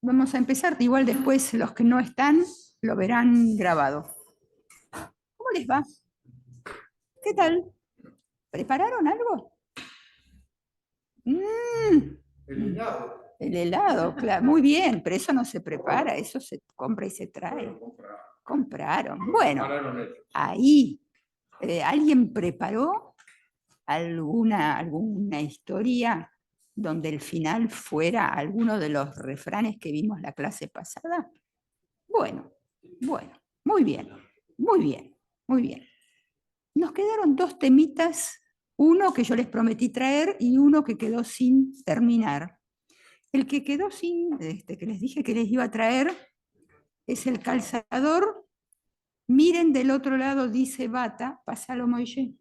Vamos a empezar, igual después los que no están lo verán grabado. ¿Cómo les va? ¿Qué tal? ¿Prepararon algo? El helado. El helado, claro, muy bien, pero eso no se prepara, eso se compra y se trae. Compraron. Bueno, ahí, ¿alguien preparó alguna historia donde el final fuera alguno de los refranes que vimos la clase pasada? Bueno, muy bien, muy bien, muy bien. Nos quedaron dos temitas, uno que yo les prometí traer y uno que quedó sin terminar. El que quedó sin, que les dije que les iba a traer, es el calzador. Miren del otro lado, dice bata, pásalo, Moishe.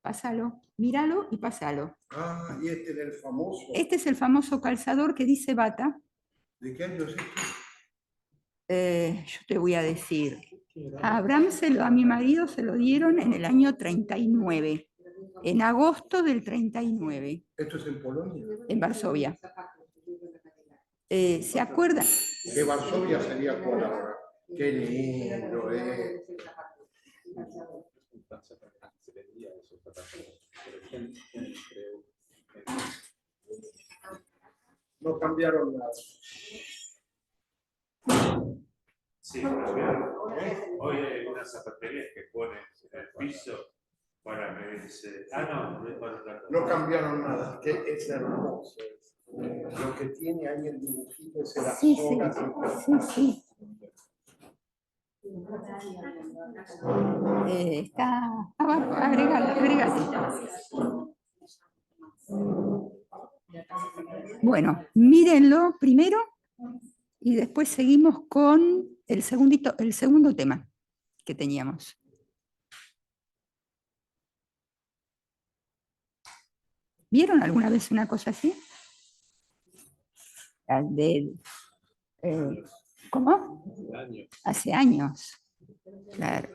Pásalo, míralo y pásalo. Ah, y este era el famoso. Este es el famoso calzador que dice bata. ¿De qué año es esto? Yo te voy a decir, a Abraham, a mi marido, se lo dieron en el año 39, en agosto del 39. ¿Esto es en Polonia? En Varsovia. ¿Se acuerdan? De Varsovia sería cuál ahora. Qué lindo, No cambiaron nada. Sí, cambiaron. Hoy hay unas zapaterías que ponen en el piso para medirse. No cambiaron nada, que es hermoso. Lo que tiene ahí el dibujito es el Sí, sí. Está abajo, agregate. Bueno, mírenlo primero y después seguimos con el segundo tema que teníamos. ¿Vieron alguna vez una cosa así? ¿Cómo? Hace años. Claro.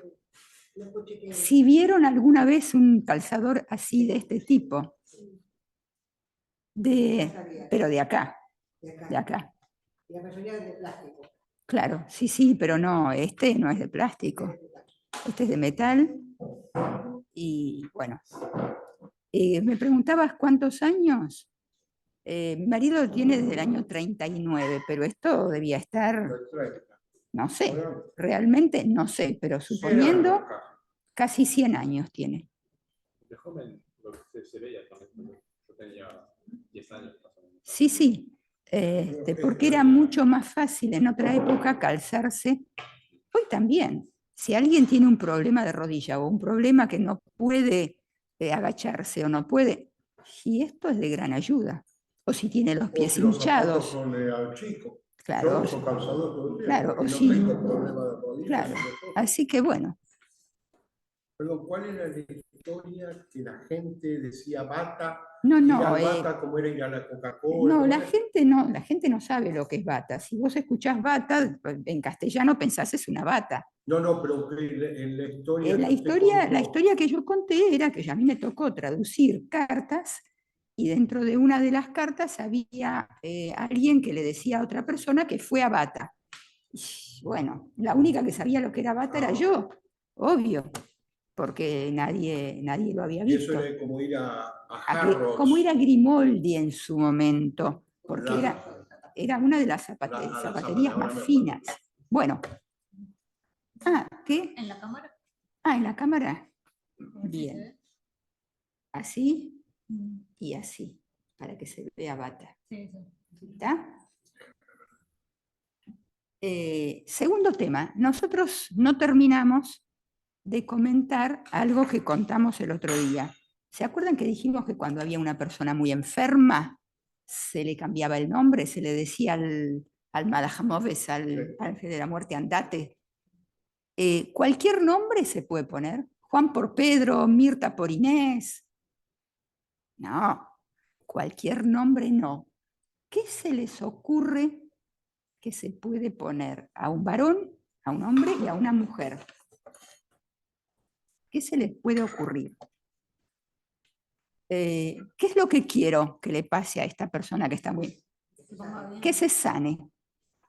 Si vieron alguna vez un calzador así de este tipo, pero de acá. Y la mayoría es de plástico. Claro, sí, pero no, este no es de plástico. Este es de metal. Y bueno, me preguntabas cuántos años. Mi marido tiene desde el año 39, pero esto debía estar, no sé, realmente no sé, pero suponiendo casi 100 años tiene. De joven lo que se veía también, yo tenía 10 años más o menos. Sí, porque era mucho más fácil en otra época calzarse. Hoy también, si alguien tiene un problema de rodilla o un problema que no puede agacharse o no puede, y esto es de gran ayuda. O si tiene los pies hinchados. Son al chico. Claro, yo uso calzador todo el tiempo, claro, o no si, tengo problema de rodillas. claro. Así que bueno. Perdón, ¿cuál era la historia que la gente decía bata? No, ir al bata como era ir a la Coca-Cola. No, la gente no sabe lo que es bata. Si vos escuchás bata, en castellano pensás es una bata. No, pero en la historia. La historia que yo conté era que a mí me tocó traducir cartas y dentro de una de las cartas había alguien que le decía a otra persona que fue a bata. Y bueno, la única que sabía lo que era bata era yo, obvio, porque nadie lo había visto. Y eso era como ir a Harrods. Como ir a Grimaldi en su momento, porque era una de las zapaterías más finas. Bueno. ¿Qué? ¿En la cámara? En la cámara. Bien. Así y así, para que se vea bata. Sí. ¿Está? Segundo tema. Nosotros no terminamos de comentar algo que contamos el otro día. ¿Se acuerdan que dijimos que cuando había una persona muy enferma se le cambiaba el nombre, se le decía al Malajamoves, al ángel de la muerte, andate? Cualquier nombre se puede poner. Juan por Pedro, Mirta por Inés. No, cualquier nombre no. ¿Qué se les ocurre que se puede poner a un varón, a un hombre y a una mujer? ¿Qué se les puede ocurrir? ¿Qué es lo que quiero que le pase a esta persona que está muy... que se sane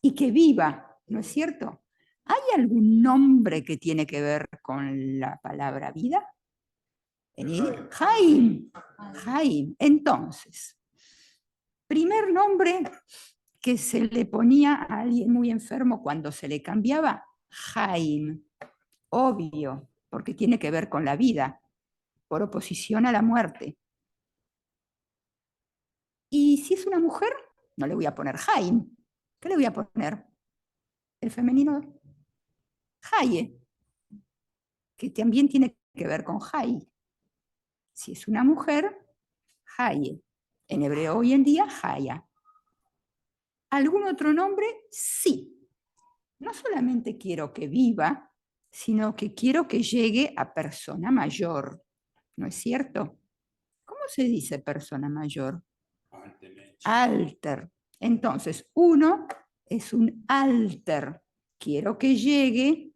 y que viva, ¿no es cierto? ¿Hay algún nombre que tiene que ver con la palabra vida? Jaim. Jaim. Entonces, primer nombre que se le ponía a alguien muy enfermo cuando se le cambiaba, Jaim. Obvio, porque tiene que ver con la vida, por oposición a la muerte. Y si es una mujer, no le voy a poner Jaim. ¿Qué le voy a poner? El femenino Jaye, que también tiene que ver con Jai. Si es una mujer, Jaye. En hebreo hoy en día, Jaya. ¿Algún otro nombre? Sí. No solamente quiero que viva, sino que quiero que llegue a persona mayor. ¿No es cierto? ¿Cómo se dice persona mayor? Alter. Entonces, uno es un alter. Quiero que llegue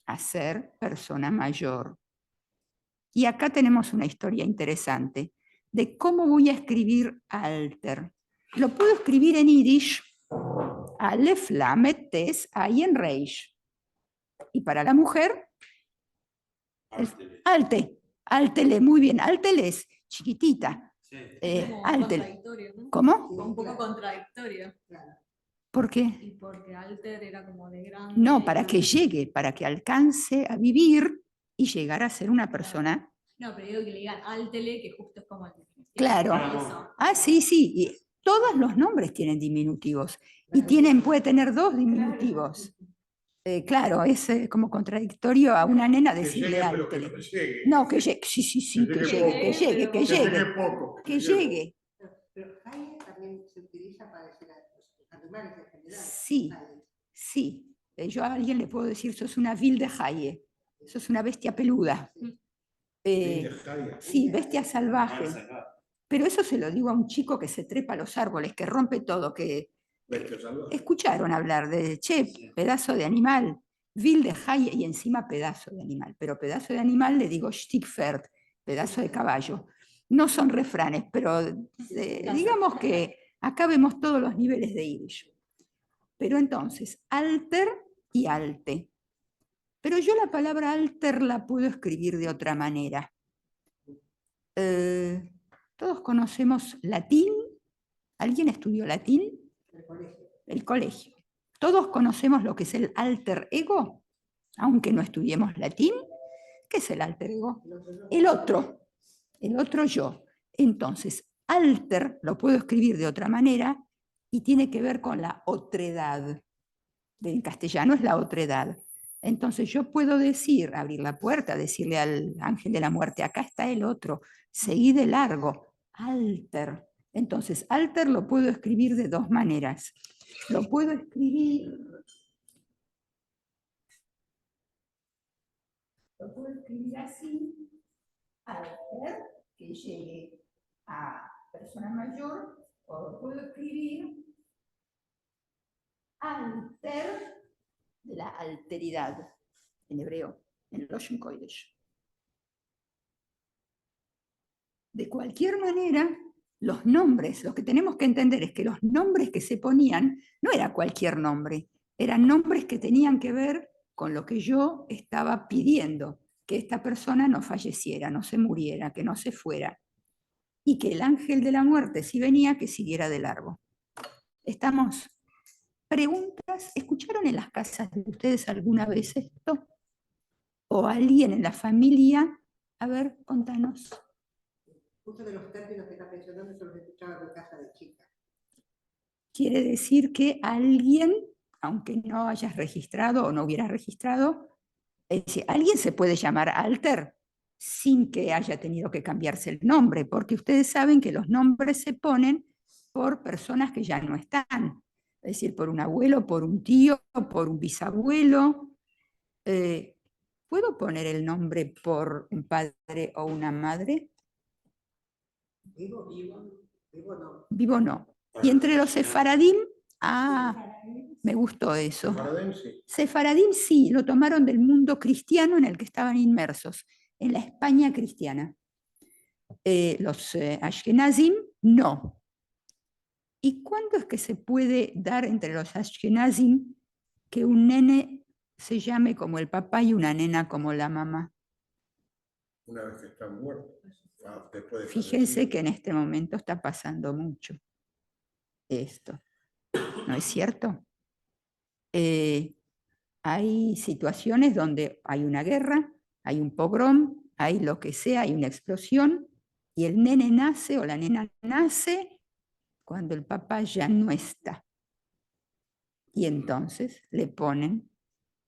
a ser persona mayor. Y acá tenemos una historia interesante de cómo voy a escribir alter. Lo puedo escribir en yiddish, Aleph, Lamed, Tes, Ayin, Reish. Y para la mujer, alte. Altele, muy bien. Altele es chiquitita. Sí. Altele. ¿Cómo? Un poco contradictorio. ¿Por qué? Y porque alter era como de grande. No, para que llegue, para que alcance a vivir y llegar a ser una persona. No, pero digo que le digan altele, que justo es como el diminutivo. Claro. Eso. Ah, sí, sí. Y todos los nombres tienen diminutivos. Y puede tener dos diminutivos. Claro, es como contradictorio a una nena decirle altele. No, que llegue. Sí, sí, sí, que llegue, que llegue, que llegue. Que llegue. Pero Jaye también se utiliza para decir a los animales en general. Sí, sí. Yo a alguien le puedo decir, sos una vil de Jaye. Sos una bestia peluda. Sí, bestia salvaje. Pero eso se lo digo a un chico que se trepa a los árboles, que rompe todo, que escucharon hablar de, pedazo de animal, vil de Jaye y encima pedazo de animal. Pero pedazo de animal le digo Stickpferd, pedazo de caballo. No son refranes, pero digamos que acá vemos todos los niveles de yiddish. Pero entonces, alter y alte. Pero yo la palabra alter la puedo escribir de otra manera. Todos conocemos latín. ¿Alguien estudió latín? El colegio. Todos conocemos lo que es el alter ego, aunque no estudiemos latín. ¿Qué es el alter ego? El otro yo. Entonces, alter lo puedo escribir de otra manera y tiene que ver con la otredad. En castellano es la otredad. Entonces yo puedo decir, abrir la puerta, decirle al ángel de la muerte, acá está el otro, seguí de largo, alter. Entonces, alter lo puedo escribir de dos maneras. Lo puedo escribir así, alter, que llegue a persona mayor, o lo puedo escribir alter, de la alteridad, en hebreo, en Loshen Kodesh. De cualquier manera, los nombres, lo que tenemos que entender es que los nombres que se ponían no era cualquier nombre, eran nombres que tenían que ver con lo que yo estaba pidiendo, que esta persona no falleciera, no se muriera, que no se fuera, y que el ángel de la muerte, si venía, que siguiera de largo. ¿Estamos? ¿Preguntas? ¿Escucharon en las casas de ustedes alguna vez esto? ¿O alguien en la familia? A ver, contanos. Muchos de los términos que está mencionando se los escuchaba en mi casa de chica. Quiere decir que alguien, aunque no hayas registrado o no hubieras registrado, es decir, alguien se puede llamar alter sin que haya tenido que cambiarse el nombre, porque ustedes saben que los nombres se ponen por personas que ya no están. Es decir, por un abuelo, por un tío, por un bisabuelo. ¿Puedo poner el nombre por un padre o una madre? Vivo no. Vivo no. Y entre los sefaradim, me gustó eso. Sefaradim sí, lo tomaron del mundo cristiano en el que estaban inmersos, en la España cristiana. Los ashkenazim, no. ¿Y cuándo es que se puede dar entre los Ashkenazim que un nene se llame como el papá y una nena como la mamá? Una vez que están muertos. Después de Fíjense fallecidos. que en este momento está pasando mucho esto, ¿no es cierto? Hay situaciones donde hay una guerra, hay un pogrom, hay lo que sea, hay una explosión, y el nene nace o la nena nace cuando el papá ya no está. Y entonces le ponen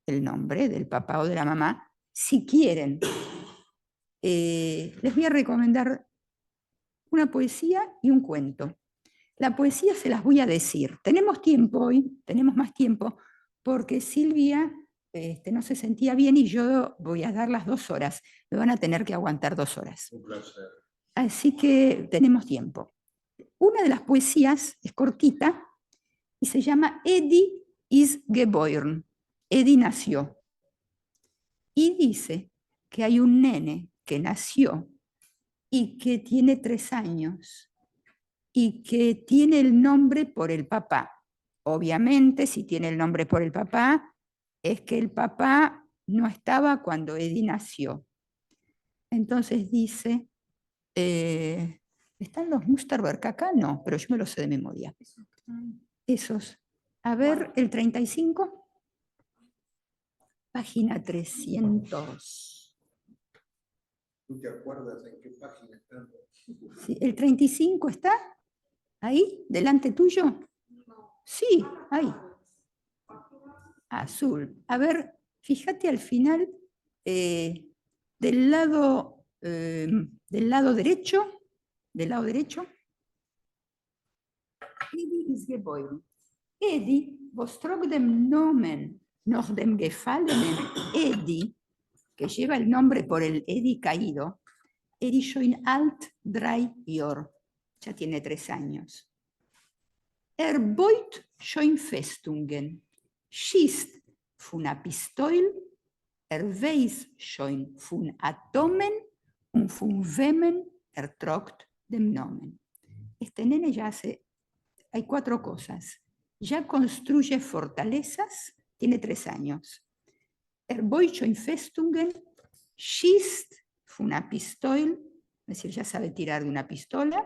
el nombre del papá o de la mamá, si quieren. Les voy a recomendar una poesía y un cuento. La poesía se las voy a decir. Tenemos tiempo hoy, tenemos más tiempo, porque Silvia no se sentía bien y yo voy a dar las 2 horas. Me van a tener que aguantar 2 horas. Un placer. Así que tenemos tiempo. Una de las poesías es cortita y se llama Eddie is geboren. Eddie nació. Y dice que hay un nene que nació y que tiene 3 años y que tiene el nombre por el papá. Obviamente, si tiene el nombre por el papá, es que el papá no estaba cuando Eddie nació. Entonces dice, ¿están los Musterberg acá? No, pero yo me los sé de memoria. Esos. A ver, el 35. Página 300. ¿Tú te acuerdas en qué página están? Sí, ¿el 35 está ahí, delante tuyo? Sí, ahí. Azul. A ver, fíjate al final del lado derecho. Del lado derecho. Eddie is geboren. Eddie, was trug dem Nomen noch dem gefallenen Eddie, que lleva el nombre por el Eddie caído, Eddie schon alt 3 Jahre, ya tiene 3 años. Beut schon Festungen, schießt von a Pistol, weiß schon von Atomen und von wem trogt dem Nomen. Este nene ya hace, hay 4 cosas. Ya construye fortalezas, tiene 3 años. Beut schon Festungen, schießt von a Pistol, es decir, ya sabe tirar de una pistola.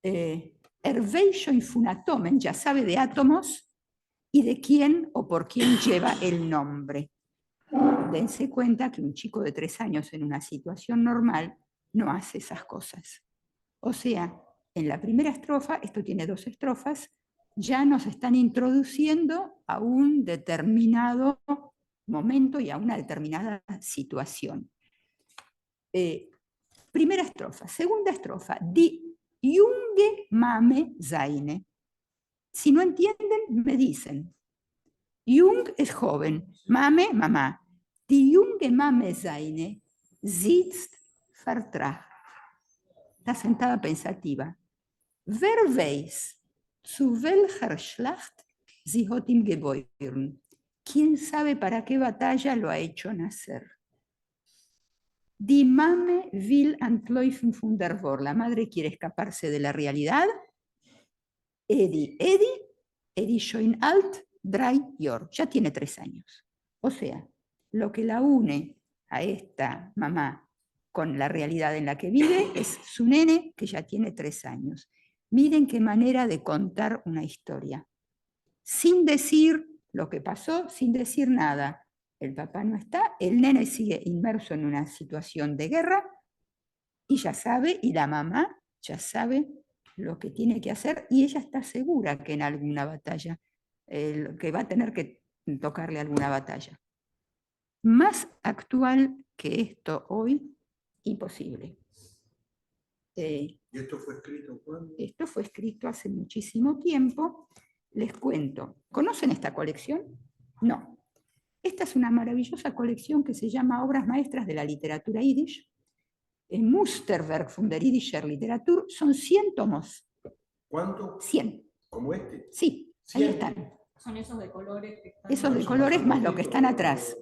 Weiß schon von Atomen, ya sabe de átomos y de quién o por quién lleva el nombre. Dense cuenta que un chico de 3 años en una situación normal no hace esas cosas. O sea, en la primera estrofa, esto tiene 2 estrofas, ya nos están introduciendo a un determinado momento y a una determinada situación. Primera estrofa. Segunda estrofa. Die junge Mame seine. Si no entienden, me dicen. Jung es joven, Mame, mamá. Die junge Mame seine sitzt vertragt. Está sentada pensativa. Wer weiß, zu welcher Schlacht sie hat ihm geboren? ¿Quién sabe para qué batalla lo ha hecho nacer? Die Mame will entläufen von der Wahr. La madre quiere escaparse de la realidad. Eddie schon alt 3 Jahre. Ya tiene 3 años. O sea, lo que la une a esta mamá con la realidad en la que vive es su nene que ya tiene 3 años. Miren qué manera de contar una historia. Sin decir lo que pasó, sin decir nada. El papá no está, el nene sigue inmerso en una situación de guerra y ya sabe, y la mamá ya sabe lo que tiene que hacer y ella está segura que en alguna batalla, que va a tener que tocarle alguna batalla. Más actual que esto hoy, imposible. ¿Y esto fue escrito cuándo? Esto fue escrito hace muchísimo tiempo. Les cuento. ¿Conocen esta colección? No. Esta es una maravillosa colección que se llama Obras Maestras de la Literatura Yiddish. En Musterwerk von der Jiddischer Literatur son 100 tomos. ¿Cuánto? 100. ¿Como este? Sí, ahí están. Son esos de colores. Que están Esos de colores más lo que están atrás.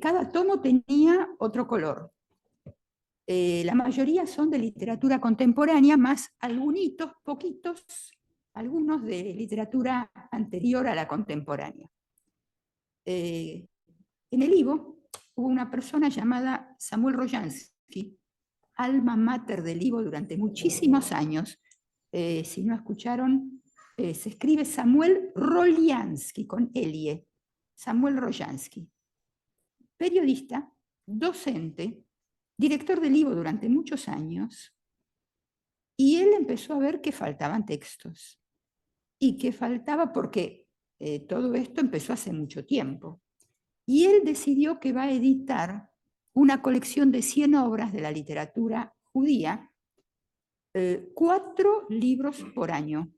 Cada tomo tenía otro color. La mayoría son de literatura contemporánea, más algunos, poquitos, algunos de literatura anterior a la contemporánea. En el Ivo hubo una persona llamada Samuel Rojansky, alma mater del Ivo durante muchísimos años. Si no escucharon, se escribe Samuel Roliansky, con Elie. Samuel Rojansky. Periodista, docente, director del Ivo durante muchos años, y él empezó a ver que faltaban textos, y que faltaba porque todo esto empezó hace mucho tiempo. Y él decidió que va a editar una colección de 100 obras de la literatura judía, 4 libros por año.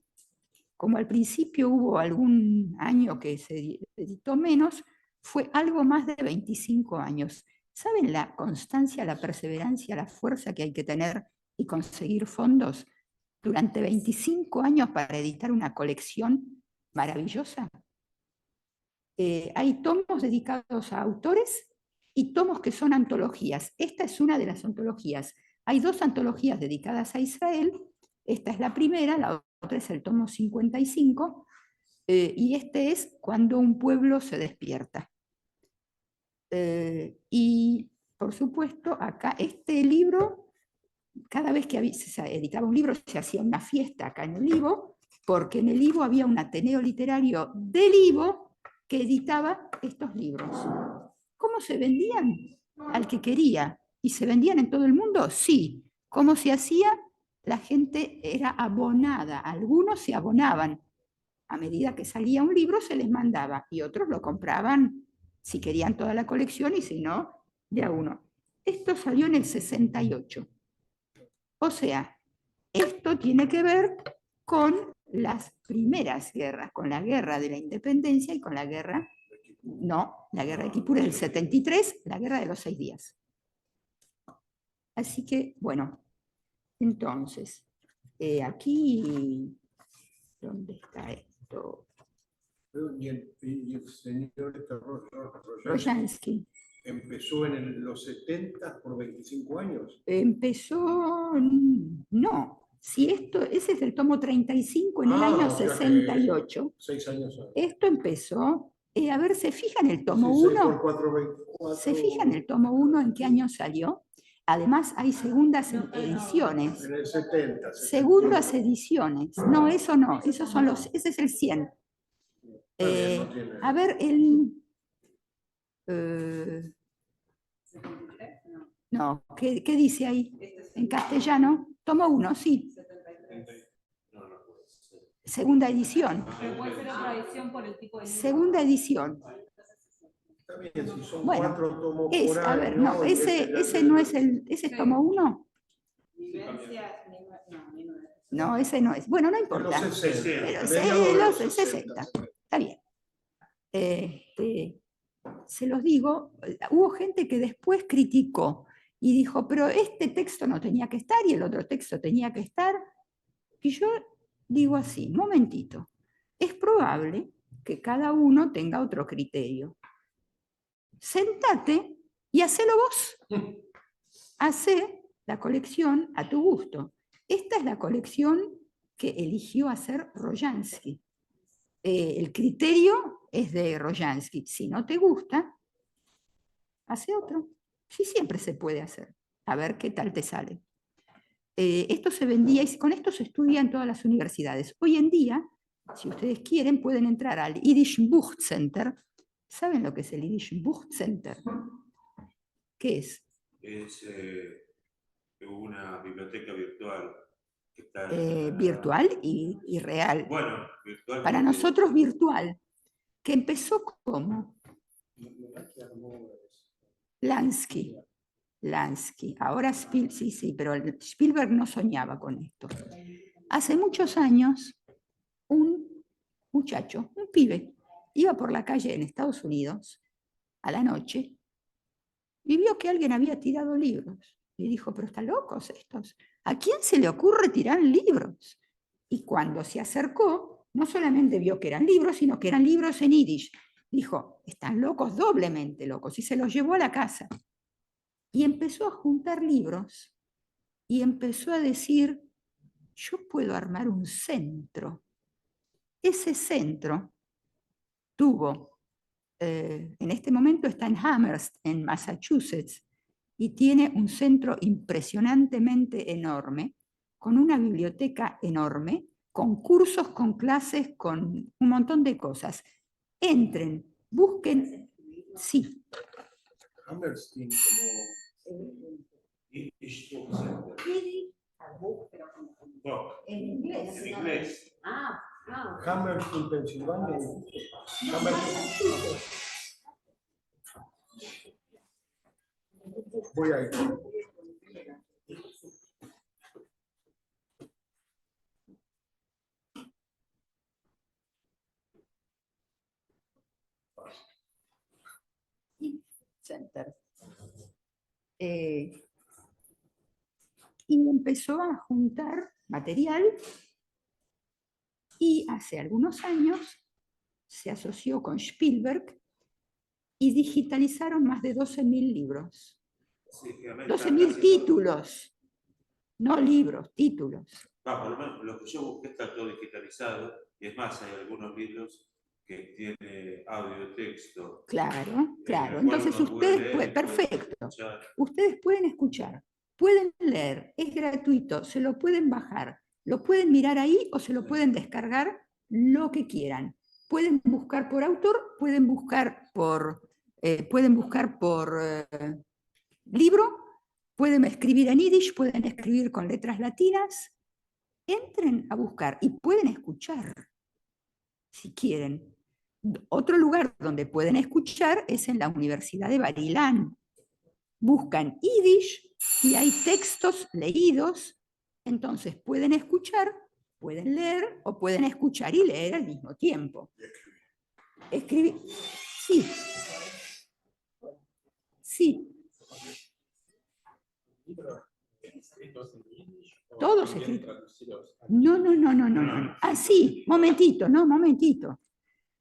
Como al principio hubo algún año que se editó menos, fue algo más de 25 años. ¿Saben la constancia, la perseverancia, la fuerza que hay que tener y conseguir fondos durante 25 años para editar una colección maravillosa? Hay tomos dedicados a autores y tomos que son antologías. Esta es una de las antologías. Hay 2 antologías dedicadas a Israel. Esta es la primera, la otra es el tomo 55, y este es Cuando un pueblo se despierta. Y por supuesto, acá este libro, cada vez que se editaba un libro se hacía una fiesta acá en el Ivo, porque en el Ivo había un ateneo literario del Ivo que editaba estos libros. ¿Cómo se vendían? Al que quería. ¿Y se vendían en todo el mundo? Sí. ¿Cómo se hacía? La gente era abonada. Algunos se abonaban. A medida que salía un libro se les mandaba, y otros lo compraban si querían toda la colección, y si no, de a uno. Esto salió en el 68. O sea, esto tiene que ver con las primeras guerras, con la guerra de la independencia y con la guerra, no, la guerra de Kipur es del 73, la guerra de los 6 días. Así que, bueno, entonces, aquí, ¿dónde está esto? Y el señor Rojansky. empezó en los 70 por 25 años. Empezó, no, si ese es el tomo 35 en el año O sea que 68. 6 años antes. Esto empezó, a ver, ¿se fijan el tomo Sí, 6 1? por 4, 24. ¿Se fijan el tomo 1 en qué año salió? Además hay segundas ediciones. En el 70. Segundas ediciones. No, eso no, esos son ese es el 100. No tiene. A ver, no, ¿qué dice ahí? En castellano, tomo 1, sí. Segunda edición. Pero puede ser otra edición por el tipo de libro. Segunda edición. Está bien, si son Bueno, 4 tomos por año. a ver, no, ese no es ese es tomo 1. No, ese no es. Bueno, no importa. Los 60. Pero mediados de los 60. Está bien. Se los digo, hubo gente que después criticó y dijo, pero este texto no tenía que estar y el otro texto tenía que estar. Y yo digo así, momentito, es probable que cada uno tenga otro criterio. Sentate y hacelo vos. Hacé la colección a tu gusto. Esta es la colección que eligió hacer Rojansky. El criterio es de Rojansky. Si no te gusta, hace otro. Sí, siempre se puede hacer. A ver qué tal te sale. Esto se vendía y con esto se estudia en todas las universidades. Hoy en día, si ustedes quieren, pueden entrar al Yiddish Buchcenter. ¿Saben lo que es el Yiddish Buchcenter? ¿Qué es? Es una biblioteca virtual. Que está virtual y real. Bueno, virtual. Para nosotros virtual, que empezó como Lansky. Ahora sí, pero Spielberg no soñaba con esto. Hace muchos años, un muchacho, un pibe, iba por la calle en Estados Unidos a la noche y vio que alguien había tirado libros. Y dijo, pero están locos estos. ¿A quién se le ocurre tirar libros? Y cuando se acercó, no solamente vio que eran libros, sino que eran libros en yiddish. Dijo, están locos, doblemente locos, y se los llevó a la casa. Y empezó a juntar libros y empezó a decir, yo puedo armar un centro. Ese centro tuvo, en este momento está en Amherst, en Massachusetts, y tiene un centro impresionantemente enorme, con una biblioteca enorme, con cursos, con clases, con un montón de cosas. Entren, busquen, sí. Hammerstein como Yiddish Book Center. No, En inglés. en inglés. Hammerstein, Pensilvania. Voy a ir. Center. Y empezó a juntar material y hace algunos años se asoció con Spielberg y digitalizaron más de 12.000 libros. Sí, 12.000 títulos, no libros, títulos. Por lo menos lo que yo busqué está todo digitalizado, y es más, hay algunos libros que tiene audio, texto. Claro, claro. el cual Entonces uno puede ustedes leer pueden, y puede perfecto. escuchar. Ustedes pueden escuchar, pueden leer, es gratuito, se lo pueden bajar, lo pueden mirar ahí o se lo pueden descargar lo que quieran. Pueden buscar por autor, pueden buscar por libro, pueden escribir en yiddish, pueden escribir con letras latinas. Entren a buscar y pueden escuchar, si quieren. Otro lugar donde pueden escuchar es en la Universidad de Barilán. Buscan yiddish y hay textos leídos, entonces pueden escuchar, pueden leer o pueden escuchar y leer al mismo tiempo. Escribir, sí. Sí. Todos escritos. No. Ah, sí, momentito.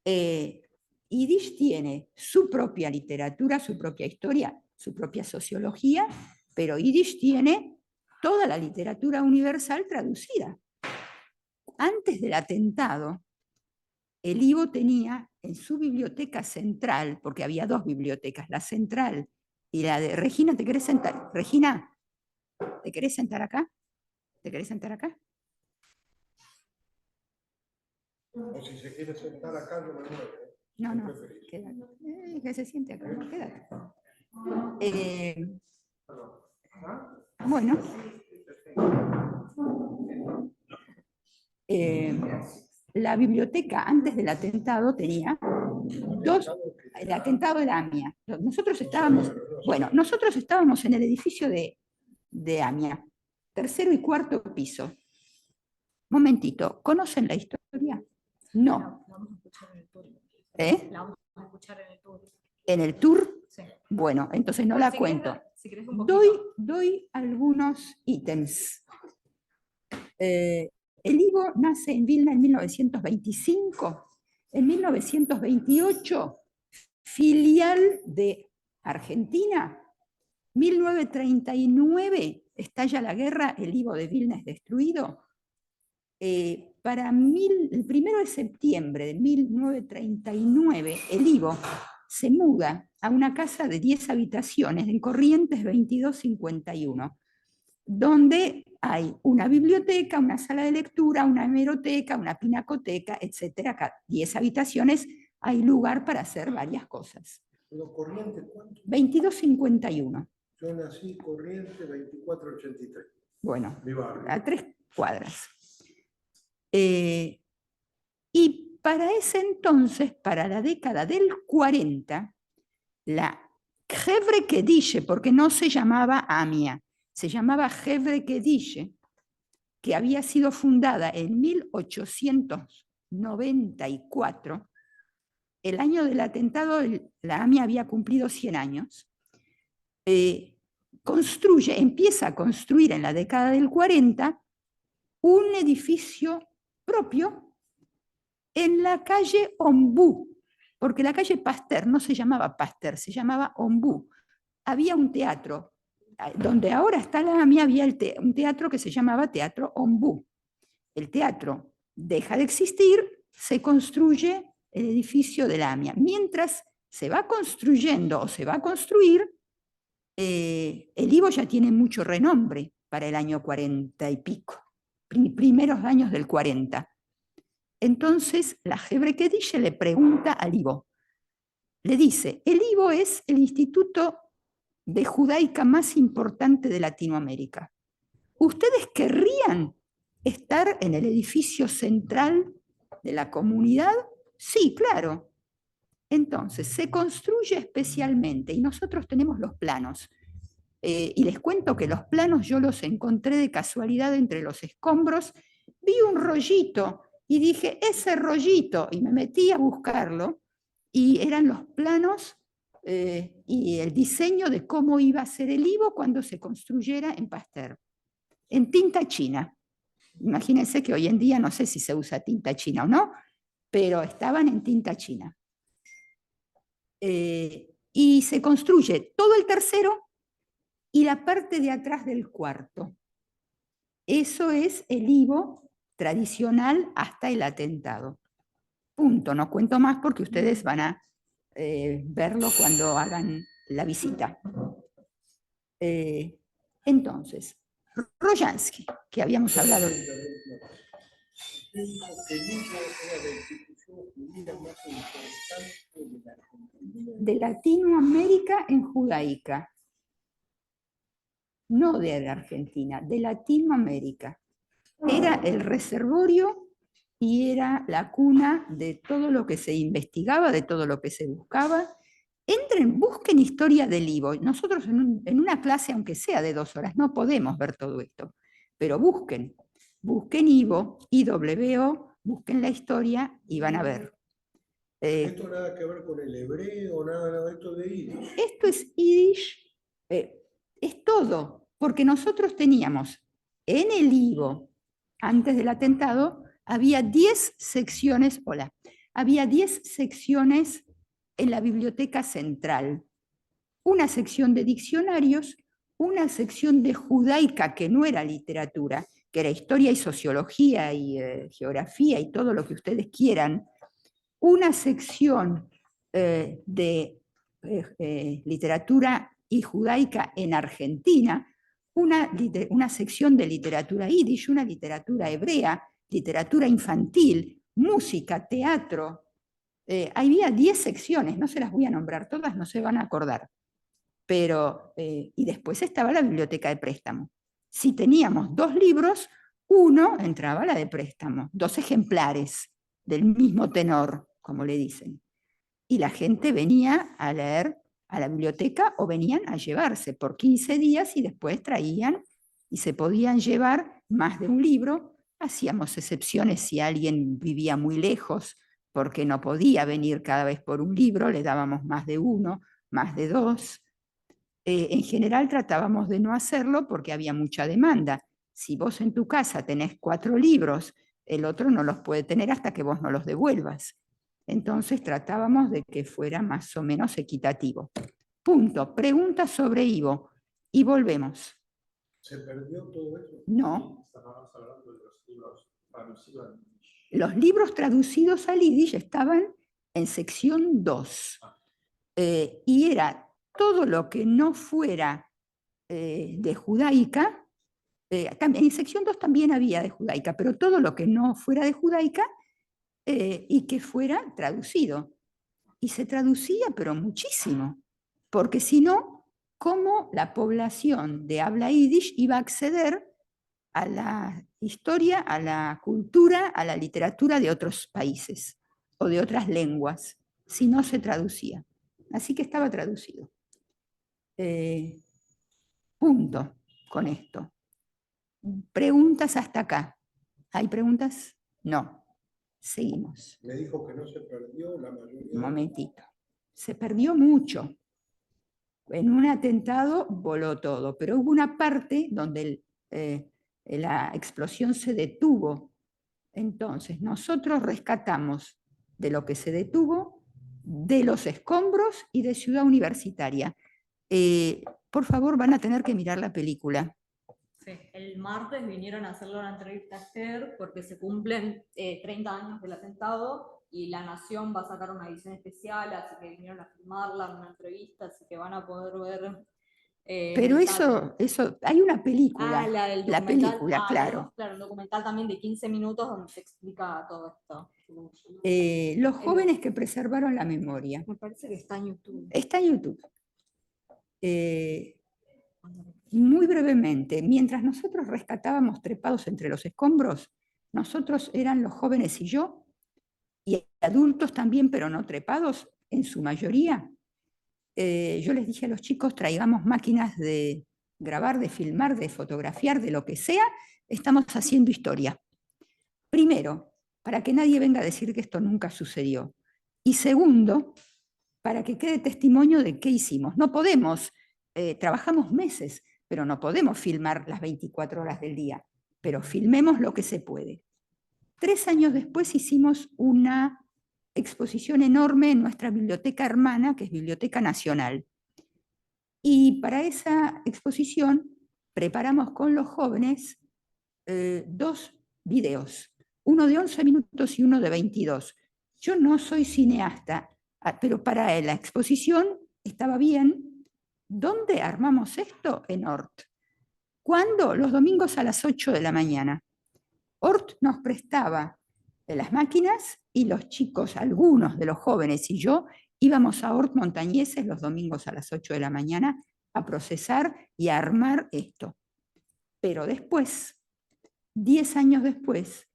Yiddish tiene su propia literatura, su propia historia, su propia sociología, pero Yiddish tiene toda la literatura universal traducida. Antes del atentado, el IVO tenía en su biblioteca central, porque había dos bibliotecas, la central y la de... Regina, ¿te querés sentar? Regina, ¿te querés sentar acá? ¿Te querés sentar acá? O si se quiere sentar acá, yo me muevo. No, quédate. Que se siente acá, no, quédate. Bueno. La biblioteca antes del atentado tenía el atentado de la AMIA. Nosotros estábamos en el edificio de AMIA, tercero y cuarto piso. Momentito, ¿conocen la historia? No. La vamos a escuchar en el tour. ¿Eh? La vamos a escuchar en el tour. ¿En el tour? Sí. Bueno, entonces no Bueno, la cuento. Si querés un poquito. Doy algunos ítems. El IVO nace en Vilna en 1925. En 1928, filial de Argentina. 1939, estalla la guerra, el IVO de Vilna es destruido. El 1 de septiembre de 1939, el IVO se muda a una casa de 10 habitaciones en Corrientes 2251, donde hay una biblioteca, una sala de lectura, una hemeroteca, una pinacoteca, etc. Acá 10 habitaciones, hay lugar para hacer varias cosas. ¿Pero Corrientes cuánto? 2251. Yo nací Corrientes 2483. Bueno, Mi barrio. a 3 cuadras. Y para ese entonces, para la década del 40, la Hevre Kedishe, porque no se llamaba AMIA, se llamaba Hevre Kedishe, que había sido fundada en 1894, el año del atentado, la AMIA había cumplido 100 años, empieza a construir en la década del 40 un edificio propio en la calle Ombú, porque la calle Pasteur no se llamaba Pasteur, se llamaba Ombú. Había un teatro donde ahora está la AMIA había un teatro que se llamaba Teatro Ombú. El teatro deja de existir, se construye el edificio de la AMIA. Mientras se va construyendo o se va a construir, el Ivo ya tiene mucho renombre para el año 40 y pico, primeros años del 40. Entonces la Hebraic Edition le pregunta al Ivo, le dice, el Ivo es el instituto de judaica más importante de Latinoamérica. ¿Ustedes querrían estar en el edificio central de la comunidad? Sí, claro. Entonces, se construye especialmente, y nosotros tenemos los planos, y les cuento que los planos yo los encontré de casualidad entre los escombros, vi un rollito y dije, ese rollito, y me metí a buscarlo, y eran los planos y el diseño de cómo iba a ser el Ivo cuando se construyera en Pasteur, en tinta china. Imagínense que hoy en día no sé si se usa tinta china o no, pero estaban en tinta china. Y se construye todo el tercero y la parte de atrás del cuarto. Eso es el Ivo tradicional hasta el atentado. Punto, no cuento más porque ustedes van a verlo cuando hagan la visita. Entonces, Rojansky, que habíamos hablado de... De Latinoamérica en judaica. No de Argentina, de Latinoamérica. Era el reservorio y era la cuna de todo lo que se investigaba, de todo lo que se buscaba. Entren, busquen historia del Ivo. Nosotros en una clase, aunque sea de 2 horas, no podemos ver todo esto, pero busquen Ivo, IWO, busquen la historia y van a ver. Esto nada que ver con el hebreo, nada de esto de Yiddish. Esto es Yiddish, es todo, porque nosotros teníamos en el Ivo, antes del atentado, había 10 secciones, había 10 secciones en la biblioteca central. Una sección de diccionarios, una sección de judaica que no era literatura, que era historia y sociología y geografía y todo lo que ustedes quieran, una sección de literatura y judaica en Argentina, una sección de literatura yiddish, una literatura hebrea, literatura infantil, música, teatro. Había 10 secciones, no se las voy a nombrar todas, no se van a acordar. Pero, y después estaba la biblioteca de préstamo. Si teníamos 2 libros, uno entraba a la de préstamo, 2 ejemplares del mismo tenor, como le dicen. Y la gente venía a leer a la biblioteca o venían a llevarse por 15 días y después traían y se podían llevar más de un libro. Hacíamos excepciones si alguien vivía muy lejos porque no podía venir cada vez por un libro, le dábamos más de 1, más de 2. En general tratábamos de no hacerlo porque había mucha demanda. Si vos en tu casa tenés 4 libros, el otro no los puede tener hasta que vos no los devuelvas. Entonces tratábamos de que fuera más o menos equitativo. Punto. Pregunta sobre Ivo. Y volvemos. ¿Se perdió todo eso? No. Estábamos hablando de los libros traducidos al Yiddish. Los libros traducidos al Yiddish estaban en sección 2. Y era todo lo que no fuera de judaica. En sección 2 también había de judaica, pero todo lo que no fuera de judaica y que fuera traducido. Y se traducía, pero muchísimo, porque si no, ¿cómo la población de habla yiddish iba a acceder a la historia, a la cultura, a la literatura de otros países o de otras lenguas, si no se traducía? Así que estaba traducido. Punto con esto. ¿Preguntas hasta acá? ¿Hay preguntas? No. Seguimos. Me dijo que no se perdió la mayoría. Un momentito. Se perdió mucho. En un atentado voló todo, pero hubo una parte donde la explosión se detuvo. Entonces, nosotros rescatamos de lo que se detuvo, de los escombros y de Ciudad Universitaria. por favor, van a tener que mirar la película. Sí, el martes vinieron a hacerle una entrevista a Esther porque se cumplen 30 años del atentado y La Nación va a sacar una edición especial, así que vinieron a filmarla en una entrevista, así que van a poder ver. Pero detalles. eso, hay una película. La del La documental. película, claro. Claro, un documental también de 15 minutos donde se explica todo esto. Los jóvenes que preservaron la memoria. Me parece que está en YouTube. Está en YouTube. Muy brevemente, mientras nosotros rescatábamos trepados entre los escombros, nosotros eran los jóvenes y yo, y adultos también, pero no trepados, en su mayoría. Yo les dije a los chicos, traigamos máquinas de grabar, de filmar, de fotografiar, de lo que sea, estamos haciendo historia. Primero, para que nadie venga a decir que esto nunca sucedió. Y segundo, para que quede testimonio de qué hicimos. No podemos, trabajamos meses, pero no podemos filmar las 24 horas del día, pero filmemos lo que se puede. 3 años después hicimos una exposición enorme en nuestra biblioteca hermana, que es Biblioteca Nacional. Y para esa exposición preparamos con los jóvenes 2 videos, uno de 11 minutos y uno de 22. Yo no soy cineasta, pero para la exposición estaba bien. ¿Dónde armamos esto? En Ort. ¿Cuándo? Los domingos a las 8 de la mañana. Ort nos prestaba las máquinas y los chicos, algunos de los jóvenes y yo, íbamos a Ort Montañeses los domingos a las 8 de la mañana a procesar y a armar esto. Pero después, 10 años después,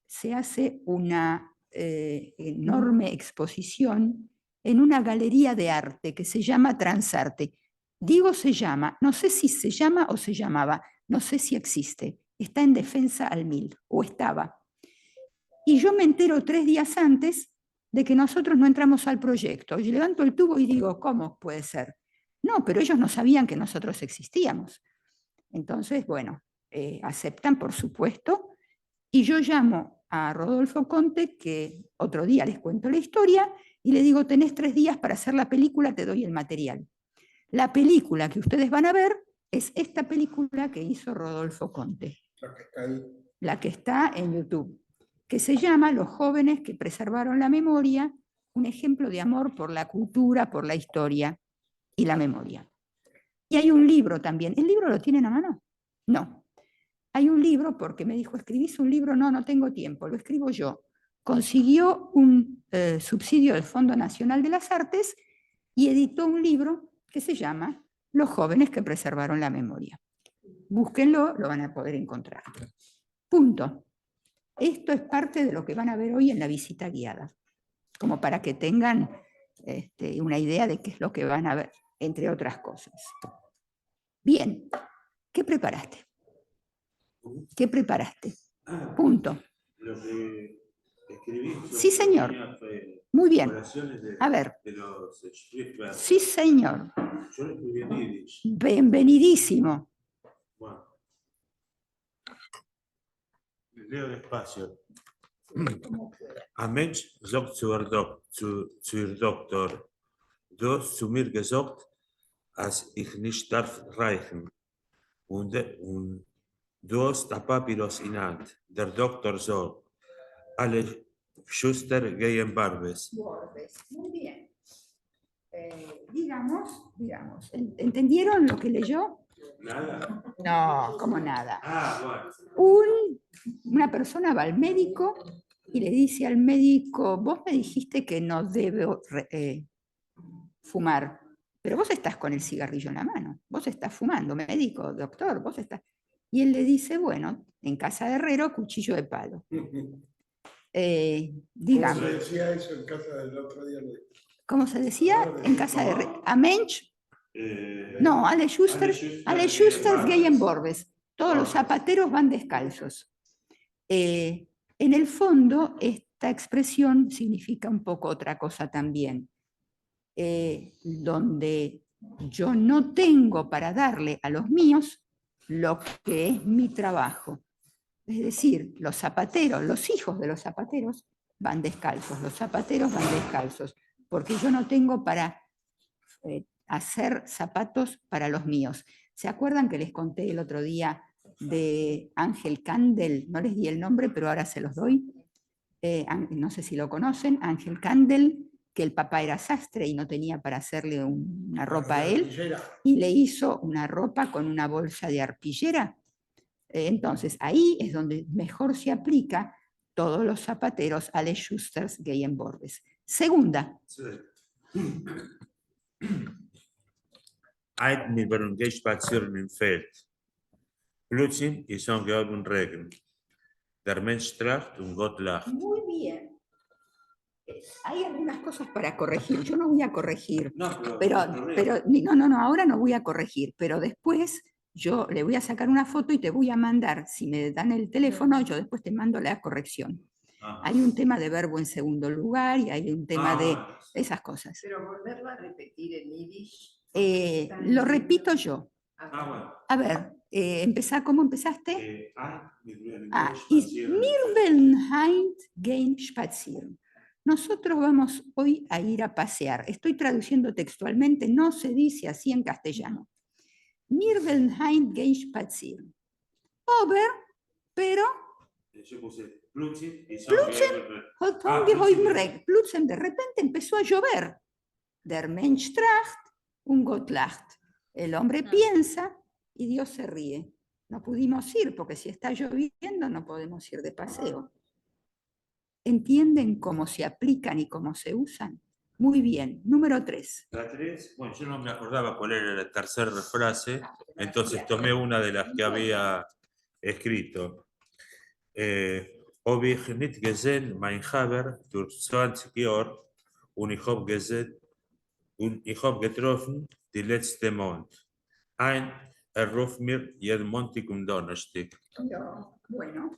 se hace una enorme exposición en una galería de arte que se llama Transarte. Digo se llama, no sé si se llama o se llamaba, no sé si existe. Está en Defensa al 1000, o estaba. Y yo me entero 3 días antes de que nosotros no entramos al proyecto. Yo levanto el tubo y digo, ¿cómo puede ser? No, pero ellos no sabían que nosotros existíamos. Entonces, bueno, aceptan, por supuesto, y yo llamo a Rodolfo Conte, que otro día les cuento la historia, y le digo, tenés 3 días para hacer la película, te doy el material. La película que ustedes van a ver es esta película que hizo Rodolfo Conte. La que está ahí. La que está en YouTube, que se llama Los jóvenes que preservaron la memoria, un ejemplo de amor por la cultura, por la historia y la memoria. Y hay un libro también. ¿El libro lo tienen a mano? No. Hay un libro porque me dijo, ¿escribís un libro? No, no tengo tiempo, lo escribo yo. Consiguió un subsidio del Fondo Nacional de las Artes y editó un libro que se llama Los jóvenes que preservaron la memoria. Búsquenlo, lo van a poder encontrar. Punto. Esto es parte de lo que van a ver hoy en la visita guiada, como para que tengan una idea de qué es lo que van a ver, entre otras cosas. Bien, ¿qué preparaste? ¿Qué preparaste? Punto. Lo que escribí. Sí, señor. Muy bien. A ver. Sí, señor. Yo lo escribí en Yiddish. Bienvenidísimo. Bueno. Leo despacio. Ein Mensch sagt zur Doktor, du hast zu mir gesagt, als ich nicht darf reichen. Und du hast ein Papyrus in Hand. Der Doktor sagt, alle Schuster gehen Barbes. Muy bien. Digamos, ¿entendieron lo que leyó? Nada. No, como nada. Bueno. Una persona va al médico y le dice al médico, vos me dijiste que no debo fumar, pero vos estás con el cigarrillo en la mano, vos estás fumando, médico, doctor, vos estás... Y él le dice, bueno, en casa de herrero, cuchillo de palo. Digamos. ¿Cómo se decía eso en casa del otro día? ¿Cómo se decía? En casa de herrero. A Mensch. No, alle Schuster gehen Borbes. Todos los zapateros van descalzos. En el fondo, esta expresión significa un poco otra cosa también. Donde yo no tengo para darle a los míos lo que es mi trabajo. Es decir, los zapateros, los hijos de los zapateros van descalzos, los zapateros van descalzos, porque yo no tengo para hacer zapatos para los míos. ¿Se acuerdan que les conté el otro día de Ángel Kandel? No les di el nombre, pero ahora se los doy. No sé si lo conocen, Ángel Kandel, que el papá era sastre y no tenía para hacerle una ropa a él, y le hizo una ropa con una bolsa de arpillera. Entonces, ahí es donde mejor se aplica todos los zapateros Alle Schusters Geyenborbes. Segunda. Ein mit Berungay spazieren im Feld. Plötzlich ist ein Regen. Der Mensch tracht und Gott lacht. Muy bien. Hay algunas cosas para corregir. Yo no voy a corregir. No, No, ahora no voy a corregir, pero después yo le voy a sacar una foto y te voy a mandar, si me dan el teléfono, yo después te mando la corrección. Hay un tema de verbo en segundo lugar y hay un tema de esas cosas. Pero volverlo a repetir en yiddish. Lo repito yo. Bueno. A ver, ¿cómo empezaste? Ist Wir wollen heint gehen spazieren. Nosotros vamos hoy a ir a pasear. Estoy traduciendo textualmente, no se dice así en castellano. Wir wollen heint gehen spazieren. Pero, Plutzen, de repente empezó a llover. Der Mensch tracht und Gott lacht. El hombre piensa y Dios se ríe. No pudimos ir porque si está lloviendo no podemos ir de paseo. ¿Entienden cómo se aplican y cómo se usan? Muy bien. Número 3. La 3, bueno, yo no me acordaba cuál era la tercera frase, entonces tomé una de las que había escrito. Ob ich nicht gesehen, mein Haber, durch 20 Jahre, und ich habe gesehen, und ich habe getroffen, die letzte Mond. Ruf mir jeden Montag und Donnerstag. Bueno.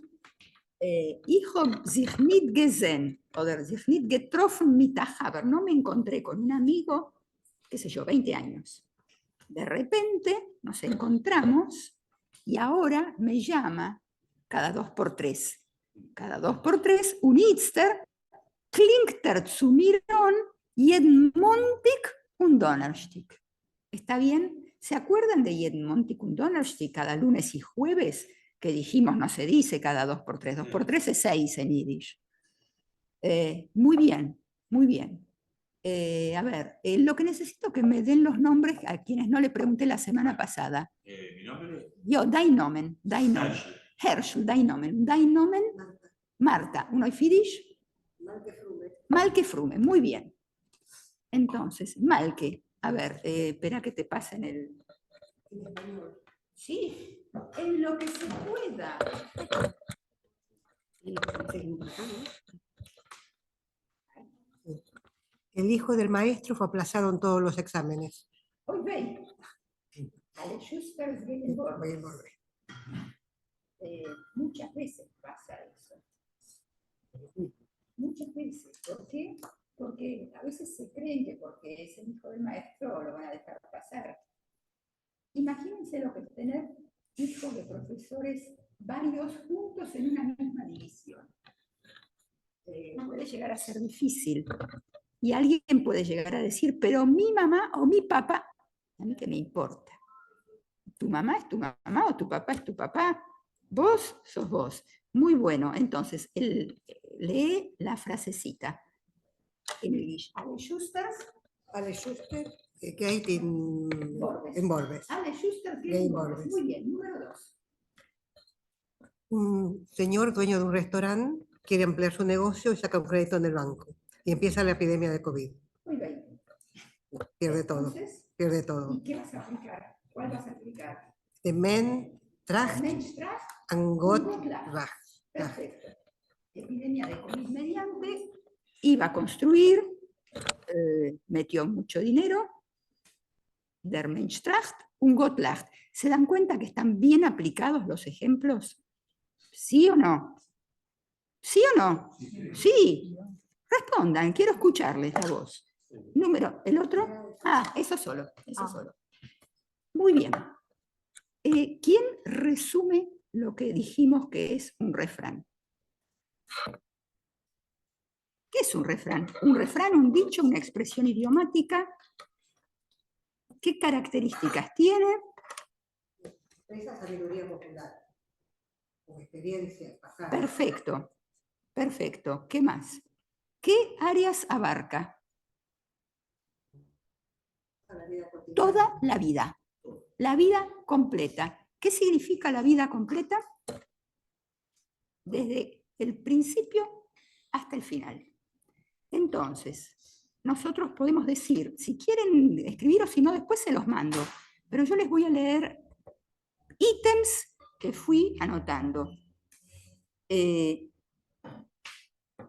Ich habe sich nicht gesehen oder sich nicht getroffen mit der Haber. No me encontré con un amigo, qué sé yo, 20 años. De repente nos encontramos y ahora me llama cada 2 por 3. Cada 2 por 3, un Itzter, klingt zu mir jeden Montag und Donnerstag. ¿Está bien? ¿Se acuerdan de jeden Montag und Donnerstag cada lunes y jueves? Que dijimos, no se dice cada 2 por 3. 2 por 3 es 6 en Yiddish. Muy bien, muy bien. A ver, lo que necesito que me den los nombres a quienes no le pregunté la semana pasada. ¿Mi nombre? Yo, dein Nomen. Herschel, dein Nomen. Marta. ¿Uno y Yiddish? Malke Frume, muy bien. Entonces, Malke, a ver, espera que te pasen el... Sí. En lo que se pueda. El hijo del maestro fue aplazado en todos los exámenes. Hoy ve. Muchas veces pasa eso. Muchas veces. ¿Por qué? Porque a veces se creen que porque es el hijo del maestro lo van a dejar pasar. Imagínense lo que es tener hijos de profesores varios juntos en una misma división. Puede llegar a ser difícil. Y alguien puede llegar a decir, pero mi mamá o mi papá, a mí qué me importa. Tu mamá es tu mamá o tu papá es tu papá. Vos sos vos. Muy bueno. Entonces, él lee la frasecita. En el Alle Schuster, Gate en Borbes. Alle Schuster, Gate in Borbes. Muy bien, número 2. Un señor dueño de un restaurante quiere ampliar su negocio y saca un crédito en el banco. Y empieza la epidemia de COVID. Muy bien. Pierde todo. Entonces, Pierde todo. ¿y qué vas a aplicar? ¿Cuál vas a aplicar? The men tracht Mensch tracht and Gott und Gott lacht. lacht. Perfecto. Epidemia de COVID mediante, iba a construir, metió mucho dinero, der Mensch tracht und Gott lacht. ¿Se dan cuenta que están bien aplicados los ejemplos? ¿Sí o no? ¿Sí o no? Sí. Respondan, quiero escucharles la voz. Número, ¿el otro? Eso solo, eso solo. Muy bien. ¿Quién resume lo que dijimos que es un refrán? ¿Qué es un refrán? Un refrán, un dicho, una expresión idiomática ¿Qué características tiene? Esa sabiduría popular, con experiencia pasada. Perfecto, perfecto. ¿Qué más? ¿Qué áreas abarca? La vida cotidiana. Toda la vida completa. ¿Qué significa la vida completa? Desde el principio hasta el final. Entonces, nosotros podemos decir, si quieren escribir o si no, después se los mando, pero yo les voy a leer ítems que fui anotando.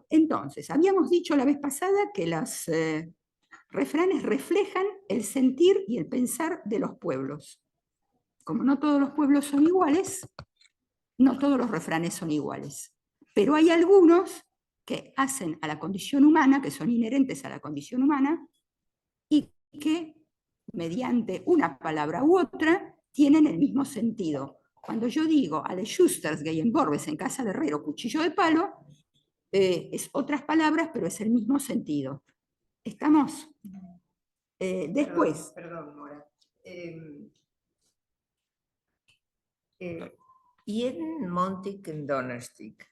Entonces, habíamos dicho la vez pasada que los refranes reflejan el sentir y el pensar de los pueblos. Como no todos los pueblos son iguales, no todos los refranes son iguales. Pero hay algunos que hacen a la condición humana, que son inherentes a la condición humana, y que mediante una palabra u otra tienen el mismo sentido. Cuando yo digo a de Schusters, Borbes en casa de herrero, cuchillo de palo, es otras palabras, pero es el mismo sentido. ¿Estamos? Después. Perdón, Mora. Jeden Montag en Donnerstag.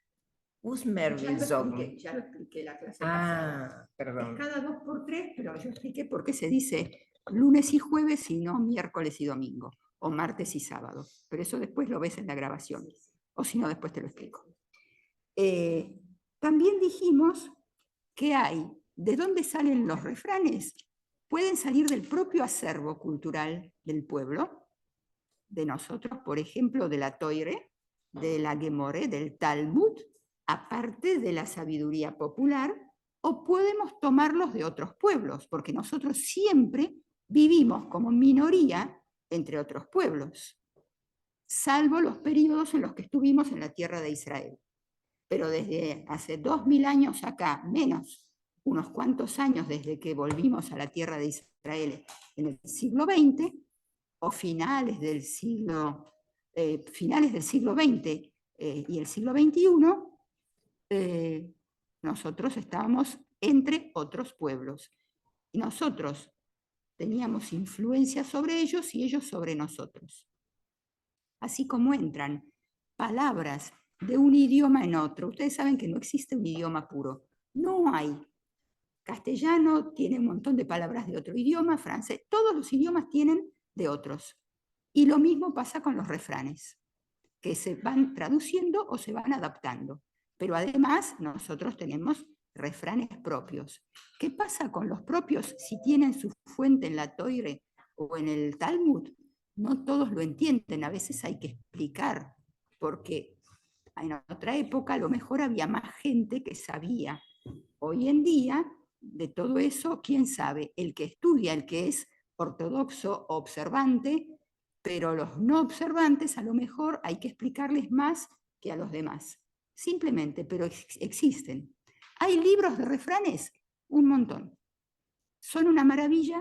Ya lo expliqué la clase pasada. Perdón. Es cada 2 por 3, pero yo expliqué por qué se dice lunes y jueves y no miércoles y domingo, o martes y sábado. Pero eso después lo ves en la grabación, o si no, después te lo explico. También dijimos que hay, ¿de dónde salen los refranes? Pueden salir del propio acervo cultural del pueblo, de nosotros, por ejemplo, de la Toire, de la Gemore, del Talmud, aparte de la sabiduría popular, o podemos tomarlos de otros pueblos, porque nosotros siempre vivimos como minoría entre otros pueblos, salvo los periodos en los que estuvimos en la tierra de Israel. Pero desde hace 2000 años acá, menos unos cuantos años desde que volvimos a la tierra de Israel en el siglo XX, o finales del siglo XX y el siglo XXI, nosotros estábamos entre otros pueblos. Y nosotros teníamos influencia sobre ellos y ellos sobre nosotros. Así como entran palabras de un idioma en otro. Ustedes saben que no existe un idioma puro. No hay. Castellano tiene un montón de palabras de otro idioma, francés, todos los idiomas tienen de otros. Y lo mismo pasa con los refranes, que se van traduciendo o se van adaptando. Pero además nosotros tenemos refranes propios. ¿Qué pasa con los propios si tienen su fuente en la Toire o en el Talmud? No todos lo entienden, a veces hay que explicar, porque en otra época a lo mejor había más gente que sabía. Hoy en día, de todo eso, ¿quién sabe? El que estudia, el que es ortodoxo o observante, pero los no observantes a lo mejor hay que explicarles más que a los demás. Simplemente, pero existen. ¿Hay libros de refranes? Un montón. Son una maravilla,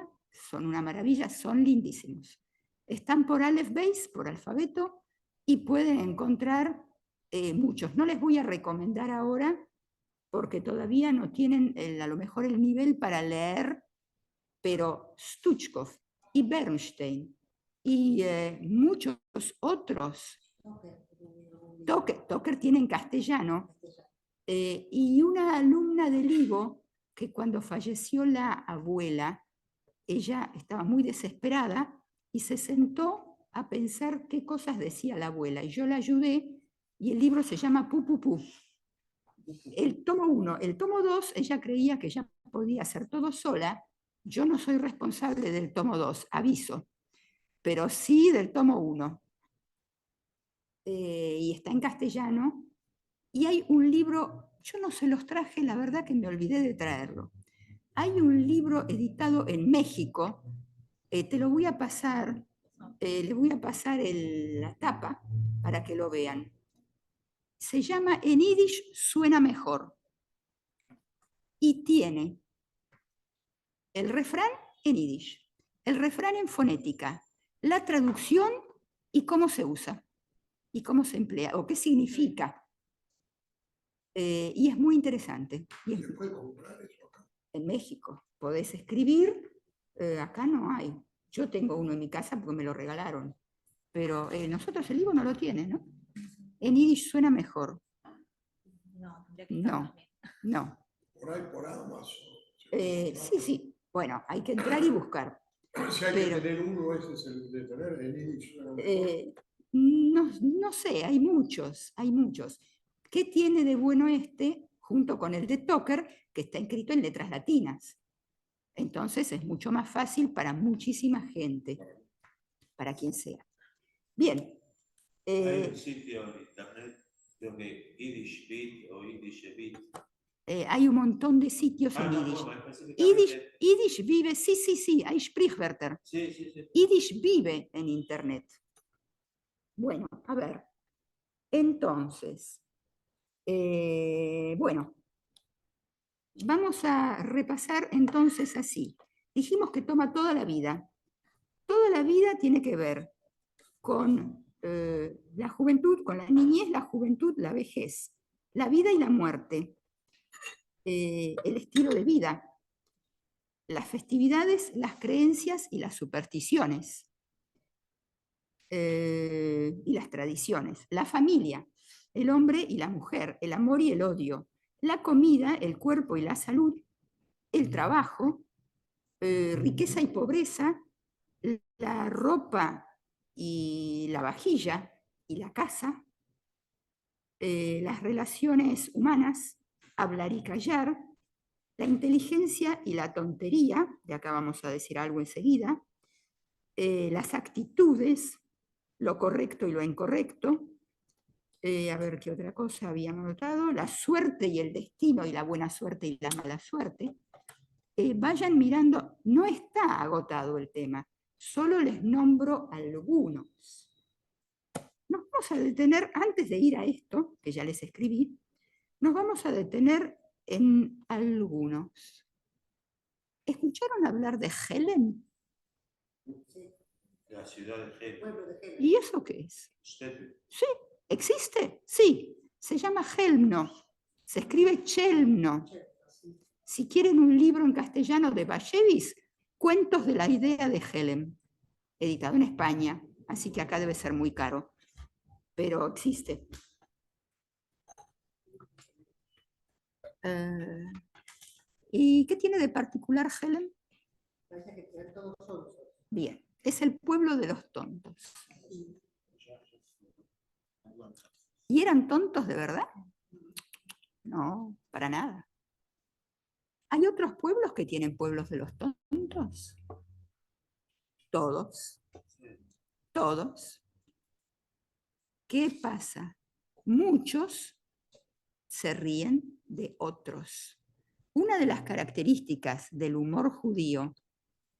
son lindísimos. Están por Aleph Beis, por alfabeto, y pueden encontrar muchos. No les voy a recomendar ahora, porque todavía no tienen a lo mejor el nivel para leer, pero Stuchkov y Bernstein y muchos otros. Toker tiene en castellano, y una alumna del Ivo, que cuando falleció la abuela, ella estaba muy desesperada y se sentó a pensar qué cosas decía la abuela, y yo la ayudé, y el libro se llama Pu Pu Pu. El tomo 1, el tomo 2, ella creía que ya podía hacer todo sola. Yo no soy responsable del tomo 2, aviso, pero sí del tomo 1. Y está en castellano. Y hay un libro, yo no se los traje, la verdad que me olvidé de traerlo. Hay un libro editado en México, te lo voy a pasar, les voy a pasar la tapa para que lo vean. Se llama En Yiddish suena mejor. Y tiene el refrán en Yiddish, el refrán en fonética, la traducción y cómo se usa, y cómo se emplea, o qué significa. Y es muy interesante. ¿Se puede comprar eso acá? En México podés escribir, acá no hay. Yo tengo uno en mi casa porque me lo regalaron, pero nosotros el Ivo no lo tiene, ¿no? En Yiddish suena mejor. No, tendría que estar No, también. no. Por ahí, por Amazon. Sí, sí. Bueno, hay que entrar y buscar. Si hay pero- que tener uno, ese es el de tener. En Yiddish suena mejor. No sé, hay muchos, hay muchos. ¿Qué tiene de bueno este junto con el de Tucker, que está escrito en letras latinas? Entonces es mucho más fácil para muchísima gente, para quien sea. Bien. Hay un sitio en internet, creo que Yiddish Beat o Yiddish Beat. Hay un montón de sitios en Yiddish. ¿Cómo? Específicamente. Yiddish vive, sí, hay Sprichwörter. Sí, sí, sí. Yiddish vive en internet. Bueno, a ver. Entonces, bueno, vamos a repasar entonces así. Dijimos que toma toda la vida. Toda la vida tiene que ver con la juventud, con la niñez, la juventud, la vejez, la vida y la muerte, el estilo de vida, las festividades, las creencias y las supersticiones, y las tradiciones, la familia, el hombre y la mujer, el amor y el odio, la comida, el cuerpo y la salud, el trabajo, riqueza y pobreza, la ropa y la vajilla y la casa, las relaciones humanas, hablar y callar, la inteligencia y la tontería, de acá vamos a decir algo enseguida, las actitudes, lo correcto y lo incorrecto, a ver qué otra cosa había notado, la suerte y el destino y la buena suerte y la mala suerte. Vayan mirando, no está agotado el tema, solo les nombro algunos. Nos vamos a detener, antes de ir a esto, que ya les escribí, nos vamos a detener en algunos. ¿Escucharon hablar de Helen? La ciudad de Helen. Pueblo de Helen. ¿Y eso qué es? Usted, Sí, existe, sí. Se llama Chelmno. Se escribe Chelmno. Si quieren un libro en castellano de Bashevis, Cuentos de la idea de Helen, editado en España, así que acá debe ser muy caro, pero existe. ¿Y qué tiene de particular Helen? Parece que eran todos sonsos. Bien, es el pueblo de los tontos. ¿Y eran tontos de verdad? No, para nada. ¿Hay otros pueblos que tienen pueblos de los tontos? Todos. Todos. ¿Qué pasa? Muchos se ríen de otros. Una de las características del humor judío,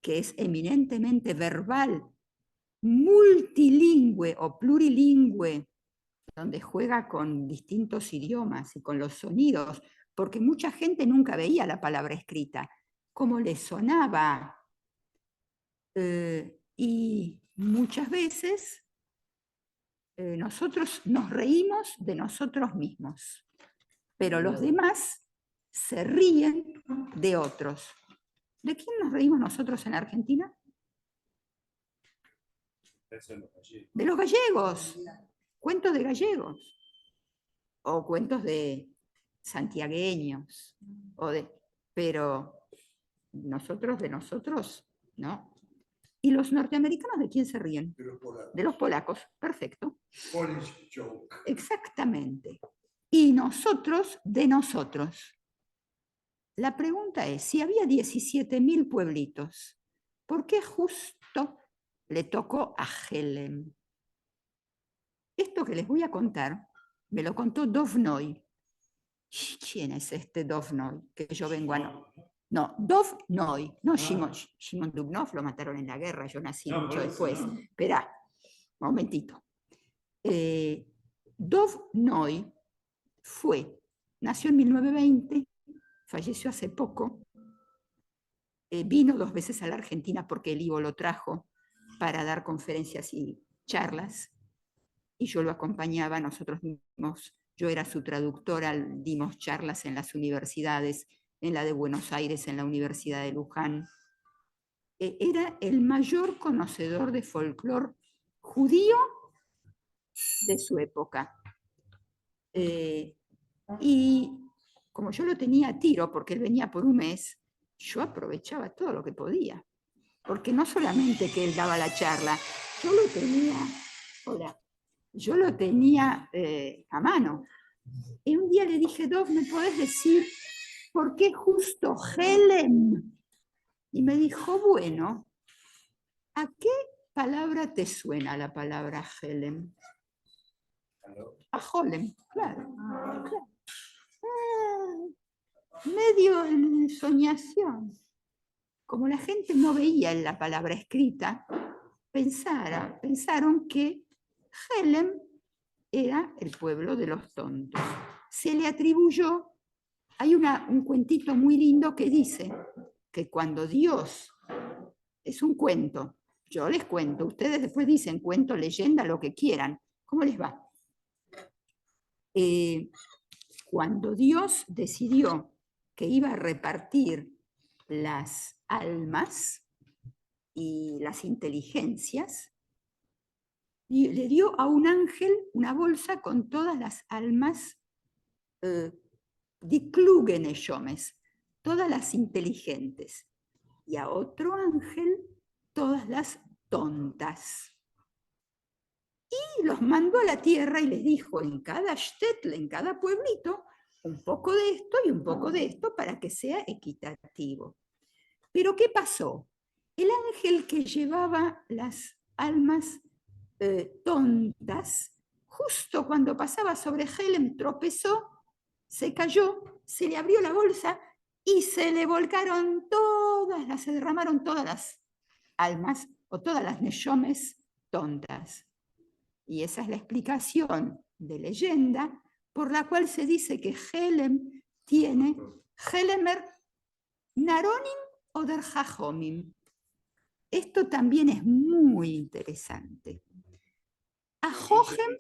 que es eminentemente verbal, multilingüe o plurilingüe, donde juega con distintos idiomas y con los sonidos, porque mucha gente nunca veía la palabra escrita, como le sonaba. Y muchas veces nosotros nos reímos de nosotros mismos, pero los demás se ríen de otros. ¿De quién nos reímos nosotros en Argentina? eso es lo que De los gallegos. Cuentos de gallegos. O cuentos de santiagueños. Pero nosotros de nosotros, ¿no? ¿Y los norteamericanos de quién se ríen? De los polacos. De los polacos. Perfecto. Polish joke. Exactamente. Y nosotros de nosotros. La pregunta es, si había 17.000 pueblitos, ¿por qué justo le tocó a Helen? Esto que les voy a contar me lo contó Dovnoy. ¿Quién es este Dovnoy? Que yo vengo a... No, Dovnoy, no Shimon Dubnov, lo mataron en la guerra, yo nací No, mucho por eso después. no. Esperá, un momentito. Dovnoy nació en 1920, falleció hace poco, vino 2 veces a la Argentina porque el Ivo lo trajo para dar conferencias y charlas, y yo lo acompañaba, yo era su traductora, dimos charlas en las universidades, en la de Buenos Aires, en la Universidad de Luján, era el mayor conocedor de folclore judío de su época. Y como yo lo tenía a tiro, porque él venía por un mes, yo aprovechaba todo lo que podía. Porque no solamente que él daba la charla, yo lo tenía, yo lo tenía a mano. Y un día le dije, Dov, ¿me podés decir por qué justo Helem? Y me dijo, bueno, ¿a qué palabra te suena la palabra Helem? A Holem, claro. Medio en soñación. Como la gente no veía en la palabra escrita, pensaron que Helem era el pueblo de los tontos. Se le atribuyó, hay un cuentito muy lindo que dice que cuando Dios, es un cuento, yo les cuento, ustedes después dicen cuento, leyenda, lo que quieran, ¿cómo les va? Cuando Dios decidió que iba a repartir las almas y las inteligencias, y le dio a un ángel una bolsa con todas las almas die kluge Neshomes, todas las inteligentes, y a otro ángel todas las tontas. Y los mandó a la tierra y les dijo en cada shtetl, en cada pueblito, un poco de esto y un poco de esto para que sea equitativo. Pero ¿qué pasó? El ángel que llevaba las almas tontas, justo cuando pasaba sobre Helem, tropezó, se cayó, se le abrió la bolsa y se le volcaron todas, se derramaron todas las almas o todas las neshomes tontas. Y esa es la explicación de leyenda por la cual se dice que Helem tiene Helemer Naronim o Der Jajomim. Esto también es muy interesante. A Jojem,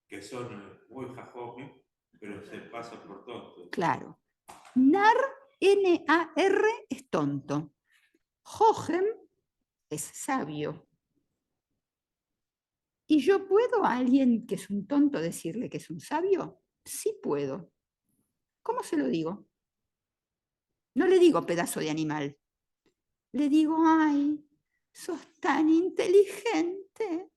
que son muy jajomim, pero se pasan por tontos. claro. Nar, N-A-R, es tonto. Jojem es sabio. ¿Y yo puedo a alguien que es un tonto decirle que es un sabio? Sí puedo. ¿Cómo se lo digo? No le digo pedazo de animal. Le digo, ay, sos tan inteligente.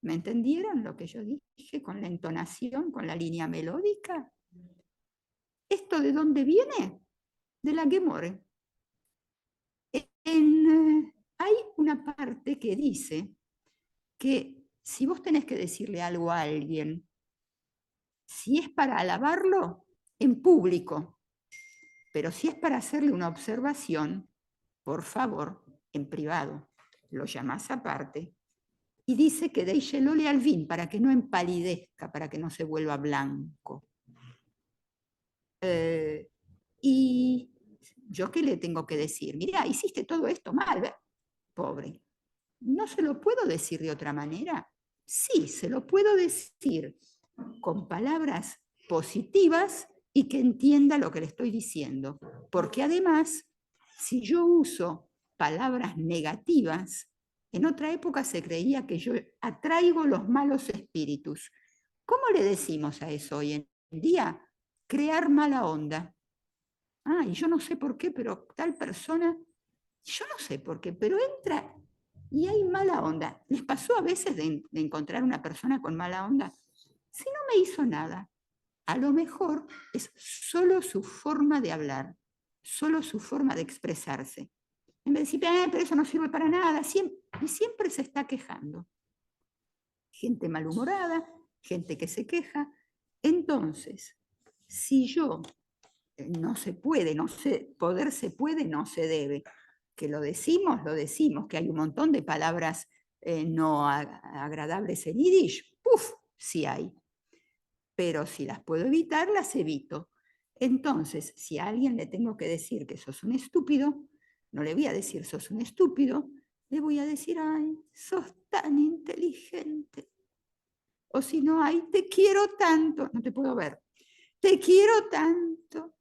¿Me entendieron lo que yo dije con la entonación, con la línea melódica? ¿Esto de dónde viene? De la Gemore. Hay una parte que dice que si vos tenés que decirle algo a alguien, si es para alabarlo, en público, pero si es para hacerle una observación, por favor, en privado, lo llamás aparte, y dice que deishelole al vin, para que no empalidezca, para que no se vuelva blanco. Y yo qué le tengo que decir, mira, hiciste todo esto mal, ¿eh? Pobre. ¿No se lo puedo decir de otra manera? Sí, se lo puedo decir con palabras positivas y que entienda lo que le estoy diciendo. Porque además, si yo uso palabras negativas, en otra época se creía que yo atraigo los malos espíritus. ¿Cómo le decimos a eso hoy en día? Crear mala onda. Ah, y yo no sé por qué, pero tal persona, yo no sé por qué, pero entra y hay mala onda. ¿Les pasó a veces de encontrar una persona con mala onda? Si no me hizo nada, a lo mejor es solo su forma de hablar, solo su forma de expresarse. En vez de decir, pero eso no sirve para nada, y siempre se está quejando. Gente malhumorada, gente que se queja. Entonces, si yo no se puede, poder se puede, no se debe. Que lo decimos, que hay un montón de palabras no agradables en yiddish, ¡puf! Sí hay. Pero si las puedo evitar, las evito. Entonces, si a alguien le tengo que decir que sos un estúpido, no le voy a decir sos un estúpido, le voy a decir, ay, sos tan inteligente. O si no, ay, te quiero tanto, no te puedo ver, te quiero tanto.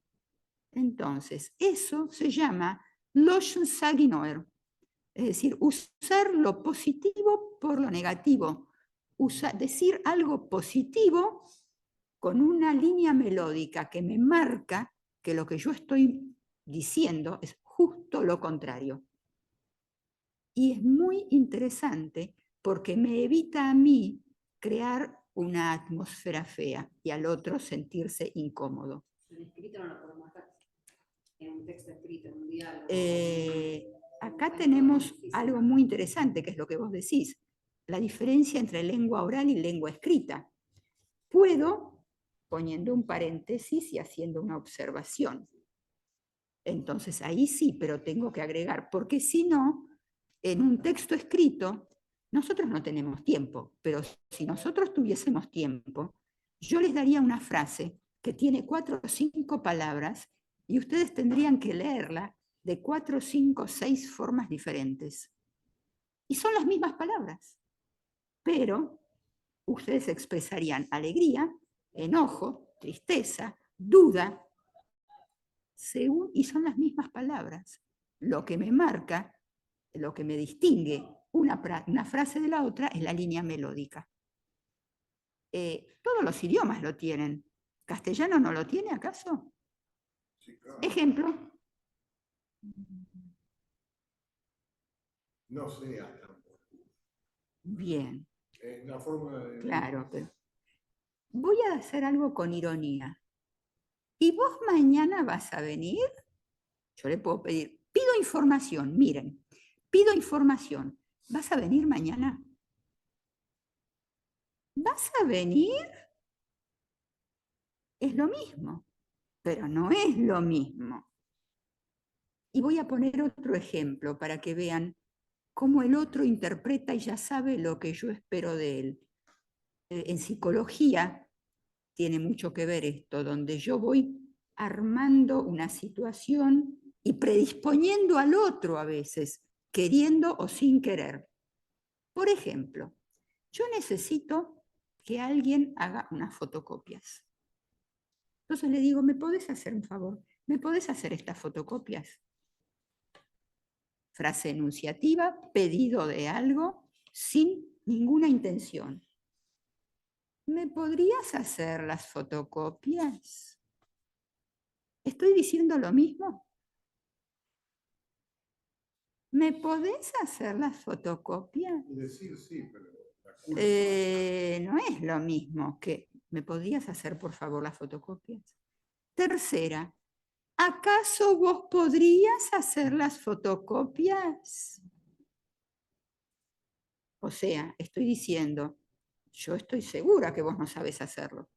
Entonces, eso se llama Löschen sagen neuer. Es decir, usar lo positivo por lo negativo. Decir algo positivo con una línea melódica que me marca que lo que yo estoy diciendo es justo lo contrario. Y es muy interesante porque me evita a mí crear una atmósfera fea y al otro sentirse incómodo. En escrito no lo podemos hacer. En un texto escrito, en un diálogo. Acá tenemos algo muy interesante, que es lo que vos decís, la diferencia entre lengua oral y lengua escrita. Puedo, poniendo un paréntesis y haciendo una observación. Entonces ahí sí, pero tengo que agregar, porque si no, en un texto escrito, nosotros no tenemos tiempo, pero si nosotros tuviésemos tiempo, yo les daría una frase que tiene 4 o 5 palabras y ustedes tendrían que leerla de 4, 5, 6 formas diferentes. Y son las mismas palabras, pero ustedes expresarían alegría, enojo, tristeza, duda, y son las mismas palabras. Lo que me marca, lo que me distingue una frase de la otra es la línea melódica. Todos los idiomas lo tienen. ¿Castellano no lo tiene acaso? Sí, claro. Ejemplo. No sea tampoco. Bien. La forma de... Claro, pero voy a hacer algo con ironía. ¿Y vos mañana vas a venir? Yo le puedo pedir, pido información, miren, pido información. ¿Vas a venir mañana? ¿Vas a venir? Es lo mismo, pero no es lo mismo. Y voy a poner otro ejemplo para que vean cómo el otro interpreta y ya sabe lo que yo espero de él. En psicología tiene mucho que ver esto, donde yo voy armando una situación y predisponiendo al otro a veces, queriendo o sin querer. Por ejemplo, yo necesito que alguien haga unas fotocopias. Entonces le digo, ¿me podés hacer un favor? ¿Me podés hacer estas fotocopias? Frase enunciativa, pedido de algo, sin ninguna intención. ¿Me podrías hacer las fotocopias? ¿Estoy diciendo lo mismo? ¿Me podés hacer las fotocopias? Decir sí, pero la culpa... No es lo mismo que ¿me podrías hacer por favor las fotocopias? Tercera, ¿acaso vos podrías hacer las fotocopias? O sea, estoy diciendo, yo estoy segura que vos no sabes hacerlo.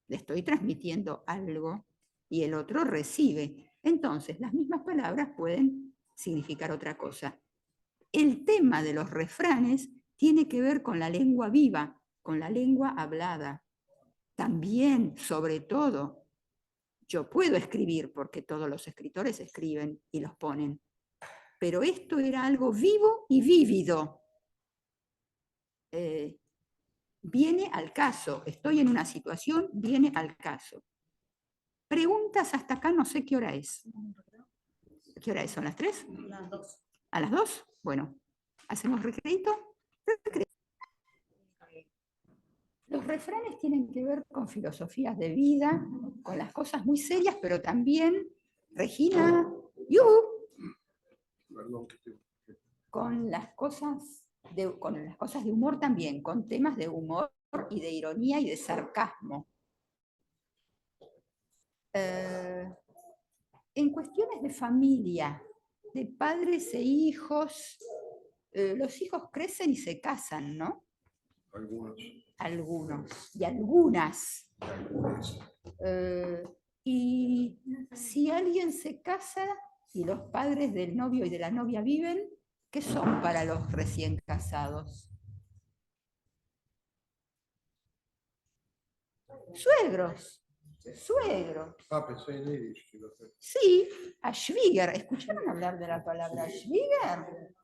Le estoy transmitiendo algo y el otro recibe. Entonces, las mismas palabras pueden significar otra cosa. El tema de los refranes tiene que ver con la lengua viva, con la lengua hablada. También, sobre todo, yo puedo escribir, porque todos los escritores escriben y los ponen, pero esto era algo vivo y vívido. Viene al caso, estoy en una situación, viene al caso. Preguntas hasta acá, no sé qué hora es. ¿Qué hora es? ¿Son las 3? Las 2. ¿A las 2? Bueno, ¿hacemos recreito? Los refranes tienen que ver con filosofías de vida, con las cosas muy serias, pero también, Regina, con las cosas de humor también, con temas de humor y de ironía y de sarcasmo. En cuestiones de familia, de padres e hijos, los hijos crecen y se casan, ¿no? Algunos y algunas. Y si alguien se casa y los padres del novio y de la novia viven, ¿qué son para los recién casados? Suegros. Suegros. Pensé en Yiddish. Sí, a Schwieger. ¿Escucharon hablar de la palabra Schwieger?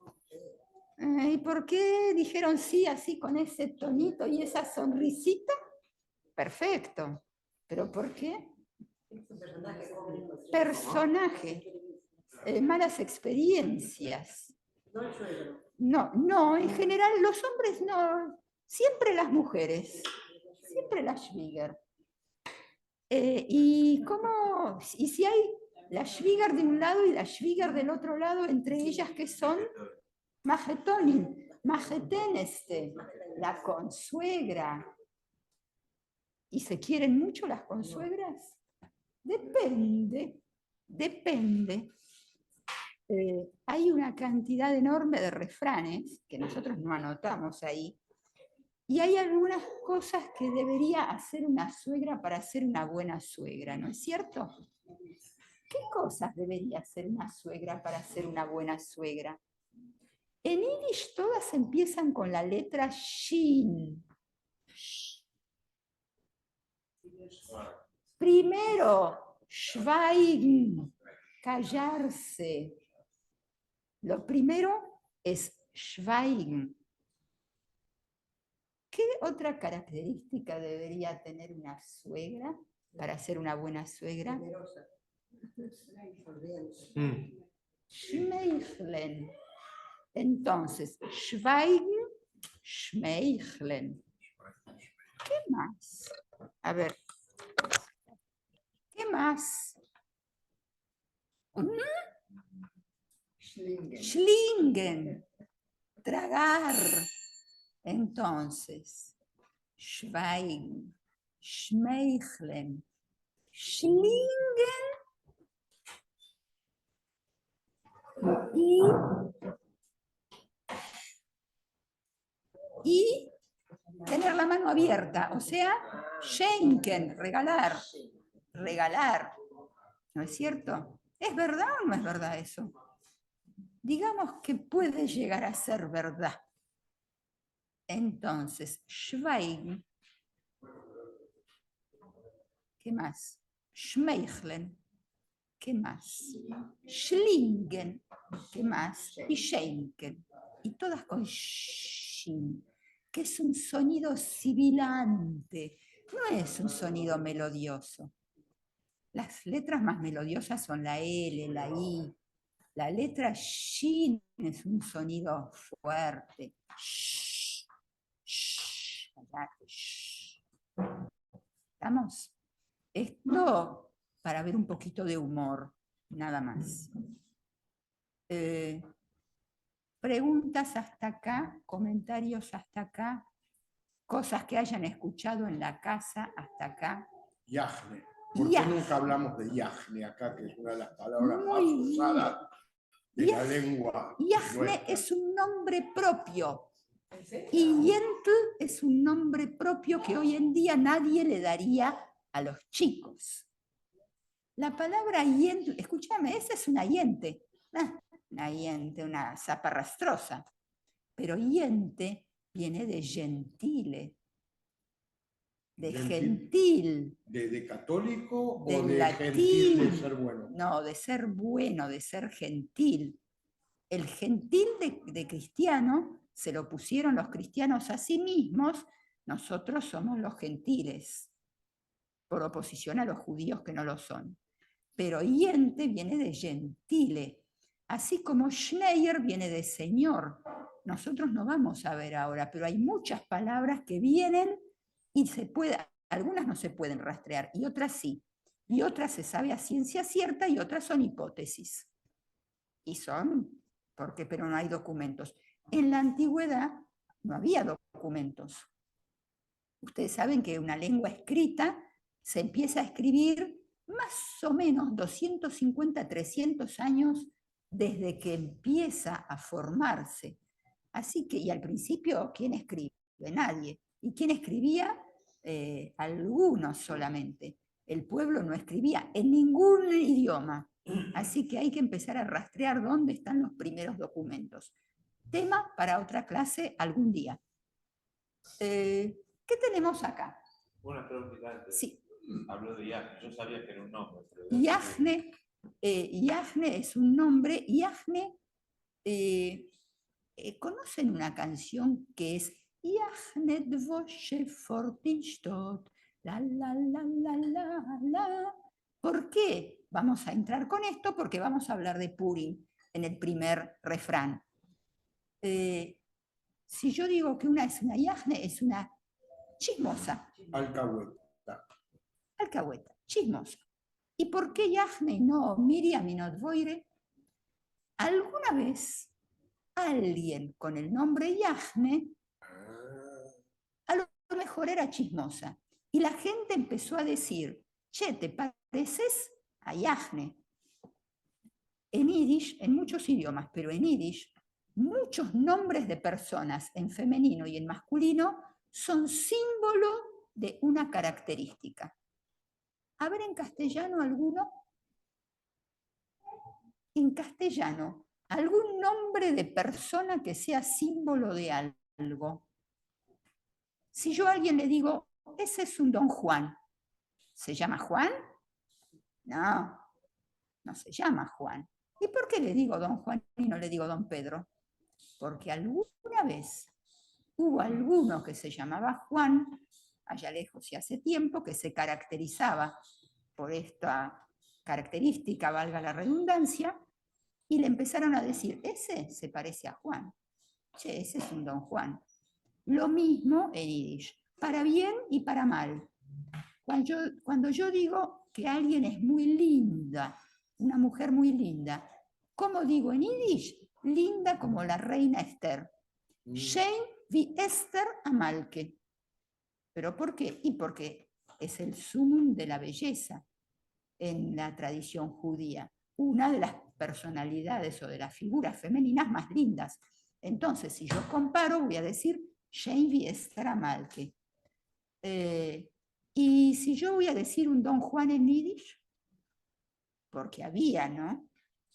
¿Y por qué dijeron sí así con ese tonito y esa sonrisita? Perfecto. ¿Pero por qué? Personaje. malas experiencias. No el suegro. No, en general los hombres no, siempre las mujeres, siempre la Schwieger. Y si hay la Schwieger de un lado y la Schwieger del otro lado, entre ellas que son Majetonin, Majeteneste, la consuegra. ¿Y se quieren mucho las consuegras? Depende. Hay una cantidad enorme de refranes que nosotros no anotamos ahí, y hay algunas cosas que debería hacer una suegra para ser una buena suegra, ¿no es cierto? ¿Qué cosas debería hacer una suegra para ser una buena suegra? En Yiddish todas empiezan con la letra Shin. Primero, schweigen, callarse. Lo primero es schweigen. ¿Qué otra característica debería tener una suegra para ser una buena suegra? Generosa. Schmeicheln. Entonces, schweigen, schmeicheln. ¿Qué más? A ver. ¿Qué más? Schlingen. Tragar. Entonces, schweigen, schmeicheln, schlingen y tener la mano abierta, o sea, schenken, regalar, ¿no es cierto? ¿Es verdad o no es verdad eso? Digamos que puede llegar a ser verdad. Entonces, schweigen. ¿Qué más? Schmeicheln. ¿Qué más? Schlingen. ¿Qué más? Y schenken. Y todas con shin, que es un sonido sibilante. No es un sonido melodioso. Las letras más melodiosas son la L, la I. La letra shin es un sonido fuerte. Shh, shh, shh. ¿Estamos? Esto para ver un poquito de humor, nada más. Preguntas hasta acá, comentarios hasta acá, cosas que hayan escuchado en la casa hasta acá. Yajne. ¿Por qué Yajne. nunca hablamos de Yajne acá, que es una de las palabras más Muy usadas de la lengua? Yajne nuestra? es un nombre propio. Y Yentl es un nombre propio que hoy en día nadie le daría a los chicos. La palabra Yentl, escúchame, esa es una yente. Una yente, una zaparrastrosa. Pero yente viene de gentile, de gentil. ¿De católico del o de latín. gentil de ser bueno? No, de ser bueno, de ser gentil. El gentil de cristiano se lo pusieron los cristianos a sí mismos, nosotros somos los gentiles, por oposición a los judíos que no lo son. Pero yente viene de gentile, así como Schneier viene de señor. Nosotros no vamos a ver ahora, pero hay muchas palabras que vienen y algunas no se pueden rastrear y otras sí. Y otras se sabe a ciencia cierta y otras son hipótesis. Y pero no hay documentos. En la antigüedad no había documentos. Ustedes saben que una lengua escrita se empieza a escribir más o menos 250, 300 años desde que empieza a formarse. Así que, y al principio, ¿quién escribe? Nadie. ¿Y quién escribía? Algunos solamente. El pueblo no escribía en ningún idioma. Así que hay que empezar a rastrear dónde están los primeros documentos. Tema para otra clase algún día. ¿Qué tenemos acá? Una pregunta antes. Sí. Habló de Yajne, yo sabía que era un nombre. Yajne es un nombre. Yajne, ¿conocen una canción que es Yajne dvoshe fortinshtot? La, la, la, la, la, la. ¿Por qué vamos a entrar con esto porque vamos a hablar de Purim en el primer refrán. Si yo digo que una es una yajne, es una chismosa. Alcahueta. Alcahueta, chismosa. ¿Y por qué yajne y no Miriam y no Dvoire? Alguna vez alguien con el nombre yajne a lo mejor era chismosa. Y la gente empezó a decir, che, ¿te pareces a yajne? En Yiddish, en muchos idiomas, pero en Yiddish, muchos nombres de personas en femenino y en masculino son símbolo de una característica. A ver, en castellano, ¿alguno? En castellano, ¿algún nombre de persona que sea símbolo de algo? Si yo a alguien le digo, ese es un don Juan, ¿se llama Juan? No, no se llama Juan. ¿Y por qué le digo don Juan y no le digo don Pedro? Porque alguna vez hubo alguno que se llamaba Juan, allá lejos y hace tiempo, que se caracterizaba por esta característica, valga la redundancia, y le empezaron a decir, ese se parece a Juan. Che, ese es un don Juan. Lo mismo en Yiddish, para bien y para mal. Cuando yo digo que alguien es muy linda, una mujer muy linda, ¿cómo digo en Yiddish? Linda como la reina Esther. Shein wie Esther Amalke. ¿Pero por qué? Y porque es el sumum de la belleza en la tradición judía. Una de las personalidades o de las figuras femeninas más lindas. Entonces, si yo comparo, voy a decir Shein wie Esther Amalke. Y si yo voy a decir un don Juan en Yiddish, porque había, ¿no?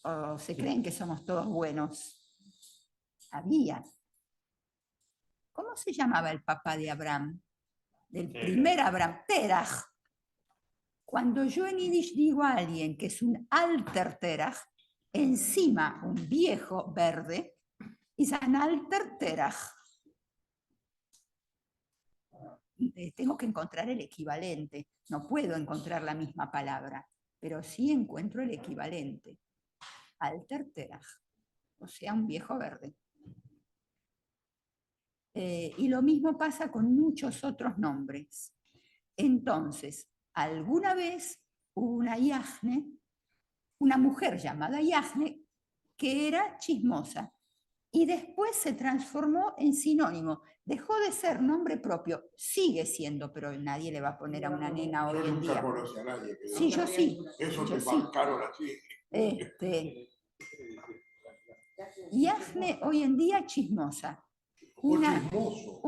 O se creen que somos todos buenos. Había. ¿Cómo se llamaba el papá de Abraham? Del primer Abraham, Terach. Cuando yo en Yiddish digo a alguien que es un alter Terach, encima un viejo verde, es un alter Terach. Tengo que encontrar el equivalente. No puedo encontrar la misma palabra, pero sí encuentro el equivalente. Alter Terach, o sea, un viejo verde. Y lo mismo pasa con muchos otros nombres. Entonces, alguna vez hubo una yajne, una mujer llamada yajne, que era chismosa, y después se transformó en sinónimo. Dejó de ser nombre propio, sigue siendo, pero nadie le va a poner a una nena hoy en día. Conocí a nadie que Sí, yo sí. Eso yo te sí. marcaron así. Yajne hoy en día chismosa. Chismoso.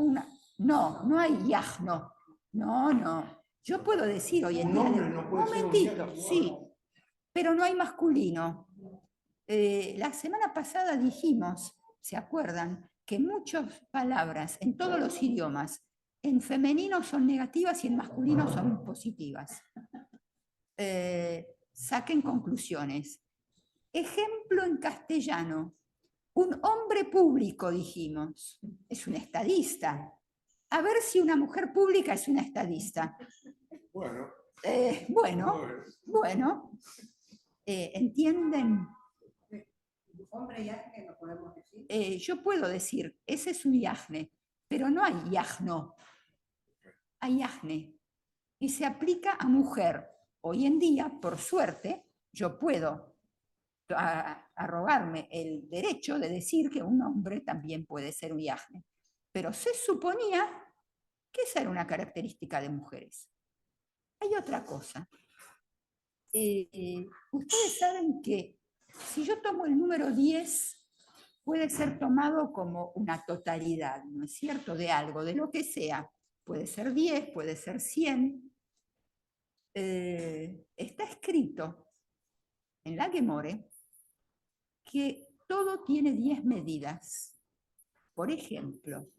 No hay yajno. No. Yo puedo decir hoy en día, No puede ser un momentito, yajno. sí, pero no hay masculino. La semana pasada dijimos, ¿se acuerdan? Que muchas palabras en todos los idiomas, en femenino son negativas y en masculino son positivas. Saquen conclusiones. Ejemplo en castellano. Un hombre público, dijimos, es un estadista. A ver si una mujer pública es una estadista. Bueno. ¿Entienden? Hombre yajne, no podemos decir. Yo puedo decir, ese es un yajne, pero no hay yajno. Hay yajne. Y se aplica a mujer. Hoy en día, por suerte, yo puedo arrogarme el derecho de decir que un hombre también puede ser un yajne. Pero se suponía que esa era una característica de mujeres. Hay otra cosa. Ustedes saben que si yo tomo el número 10, puede ser tomado como una totalidad, ¿no es cierto? De algo, de lo que sea. Puede ser 10, puede ser 100. Está escrito en la Gemore que todo tiene 10 medidas. Por ejemplo,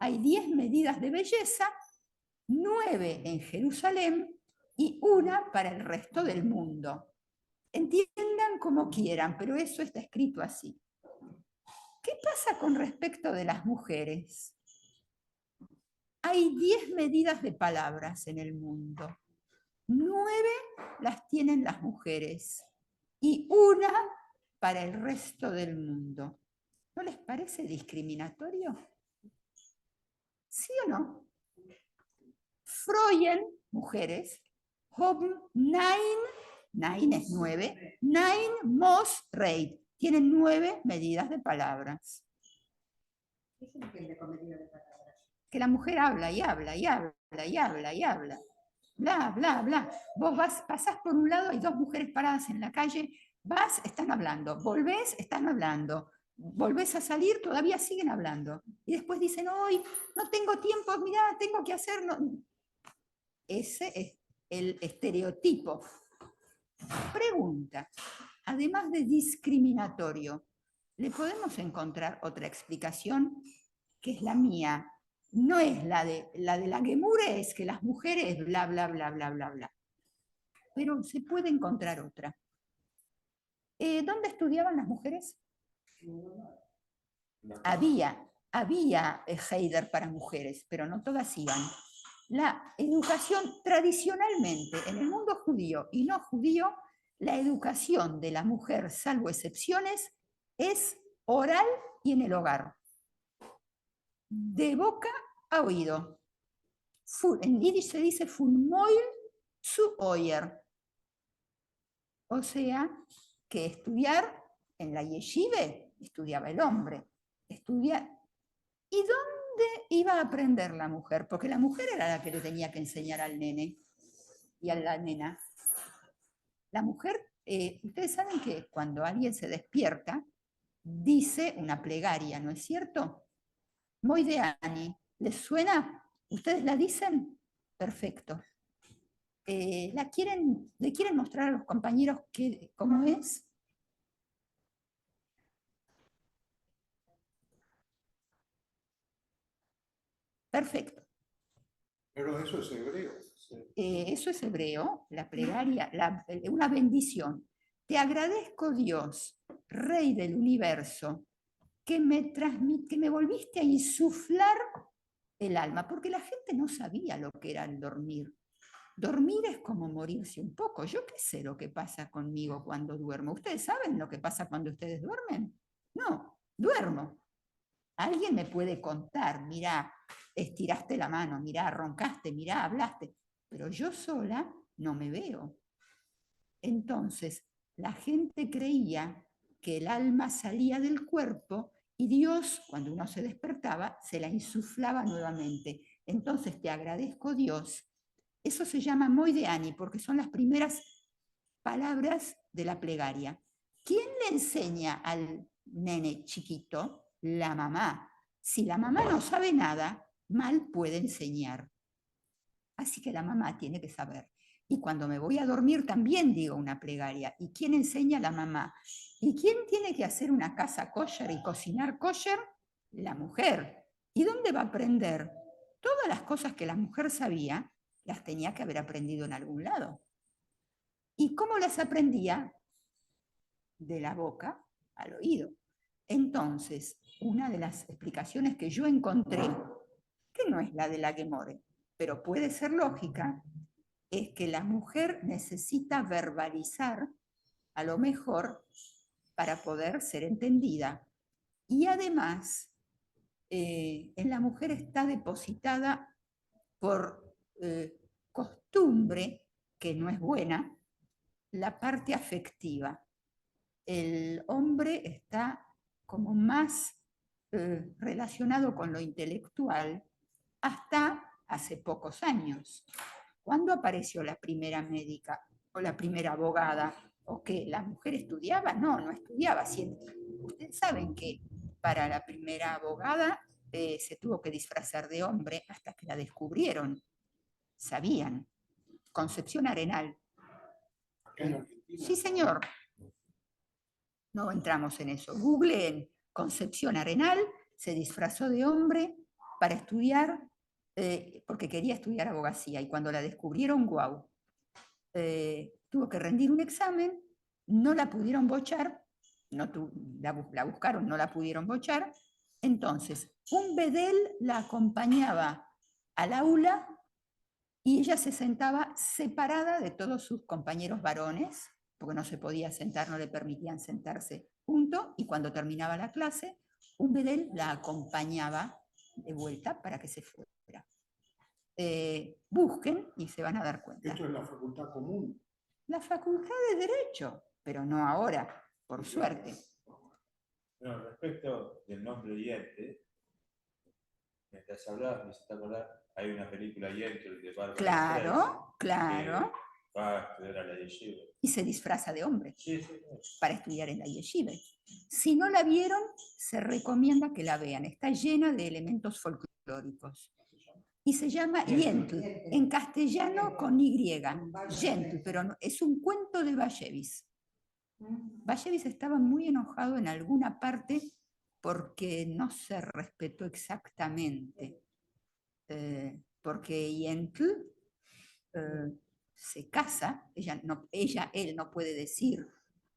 hay 10 medidas de belleza, 9 en Jerusalén y 1 para el resto del mundo. Entiendan como quieran, pero eso está escrito así. ¿Qué pasa con respecto de las mujeres? Hay 10 medidas de palabras en el mundo. 9 las tienen las mujeres y 1 para el resto del mundo. ¿No les parece discriminatorio? ¿Sí o no? Freuen, mujeres, haben 9 es 9, 9 Moosreit, tienen 9 medidas de palabras. ¿Qué se entiende con medida de palabras? Que la mujer habla y habla y habla y habla y habla. Bla, bla, bla. Vos pasás por un lado, hay 2 mujeres paradas en la calle, vas, están hablando, volvés, están hablando, volvés a salir, todavía siguen hablando. Y después dicen, hoy no tengo tiempo, mirá, tengo que hacer... Ese es el estereotipo. Pregunta, además de discriminatorio, ¿le podemos encontrar otra explicación? Que es la mía. No es la de la Gemure, es que las mujeres bla, bla, bla, bla, bla, bla. Pero se puede encontrar otra. ¿Dónde estudiaban las mujeres? Había Heider para mujeres, pero no todas iban. La educación tradicionalmente en el mundo judío y no judío, la educación de la mujer, salvo excepciones, es oral y en el hogar. De boca a oído. En yiddish se dice von Maul zu Oyer. O sea, que estudiar en la yeshive estudiaba el hombre. ¿Y dónde iba a aprender la mujer? Porque la mujer era la que le tenía que enseñar al nene y a la nena. La mujer, ustedes saben que cuando alguien se despierta, dice una plegaria, ¿no es cierto? Muy de Ani. ¿Les suena? ¿Ustedes la dicen? Perfecto. ¿Le quieren mostrar a los compañeros cómo es? Perfecto. Pero eso es hebreo. Eso es hebreo, la plegaria, una bendición. Te agradezco, Dios, Rey del universo, que me volviste a insuflar el alma, porque la gente no sabía lo que era el dormir. Dormir es como morirse un poco. Yo qué sé lo que pasa conmigo cuando duermo. ¿Ustedes saben lo que pasa cuando ustedes duermen? No, duermo. Alguien me puede contar, mirá, estiraste la mano, mirá, roncaste, mirá, hablaste, pero yo sola no me veo. Entonces, la gente creía que el alma salía del cuerpo y Dios, cuando uno se despertaba, se la insuflaba nuevamente. Entonces, te agradezco, Dios. Eso se llama Moideani, porque son las primeras palabras de la plegaria. ¿Quién le enseña al nene chiquito? La mamá. Si la mamá no sabe nada, mal puede enseñar. Así que la mamá tiene que saber. Y cuando me voy a dormir también digo una plegaria. ¿Y quién enseña? La mamá. ¿Y quién tiene que hacer una casa kosher y cocinar kosher? La mujer. ¿Y dónde va a aprender? Todas las cosas que la mujer sabía, las tenía que haber aprendido en algún lado. ¿Y cómo las aprendía? De la boca al oído. Entonces, una de las explicaciones que yo encontré, que no es la de la Gemore, pero puede ser lógica, es que la mujer necesita verbalizar, a lo mejor, para poder ser entendida. Y además, en la mujer está depositada por costumbre, que no es buena, la parte afectiva. El hombre está como más relacionado con lo intelectual hasta hace pocos años. ¿Cuándo apareció la primera médica o la primera abogada? ¿O qué? ¿La mujer estudiaba? No, no estudiaba. Ustedes saben que para la primera abogada se tuvo que disfrazar de hombre hasta que la descubrieron. Sabían. Concepción Arenal. Sí, señor. No entramos en eso. Googleen Concepción Arenal, se disfrazó de hombre para estudiar, porque quería estudiar abogacía, y cuando la descubrieron, guau, tuvo que rendir un examen, no la pudieron bochar, la buscaron, no la pudieron bochar, entonces un bedel la acompañaba al aula y ella se sentaba separada de todos sus compañeros varones, porque no se podía sentar, no le permitían sentarse junto, y cuando terminaba la clase, un bedel la acompañaba de vuelta para que se fuera. Busquen y se van a dar cuenta. Esto es la facultad común. La facultad de Derecho, pero no ahora, por suerte. No, respecto del nombre Yente, mientras hablabas, me hiciste acordar, hay una película Yente de Barbara Streisand, Claro, claro. que va a estudiar a la yeshiva. Y se disfraza de hombre Sí, sí, para estudiar en la yeshiva. Si no la vieron, se recomienda que la vean. Está llena de elementos folclóricos. Y se llama Yentl, en castellano con Y. Yentl, pero es un cuento de Bashevis. Bashevis estaba muy enojado en alguna parte porque no se respetó exactamente. Porque Yentl se casa, él no puede decir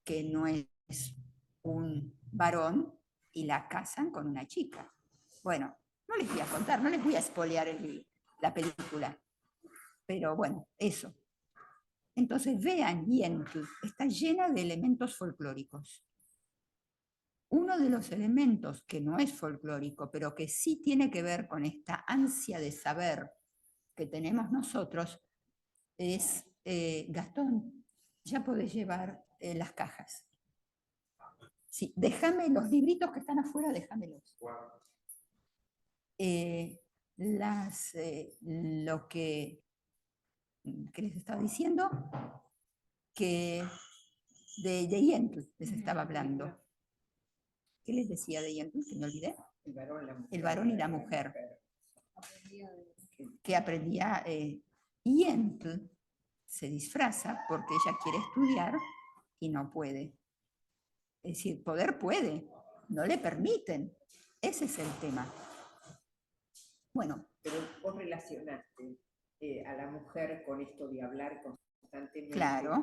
que no es un varón y la casan con una chica. Bueno, no les voy a contar, no les voy a espolear la película, pero bueno, eso. Entonces vean Yentl, está llena de elementos folclóricos. Uno de los elementos que no es folclórico, pero que sí tiene que ver con esta ansia de saber que tenemos nosotros, es, Gastón, ya podés llevar las cajas. Sí, déjame los libritos que están afuera, déjamelos. Lo que les estaba diciendo, que de Yentl les estaba hablando. ¿Qué les decía de Yentl? Que me olvidé. El varón y la mujer. Que aprendía. Yentl se disfraza porque ella quiere estudiar y no puede. Es decir, poder puede, no le permiten. Ese es el tema. Bueno. Pero vos relacionaste a la mujer con esto de hablar constantemente. Claro.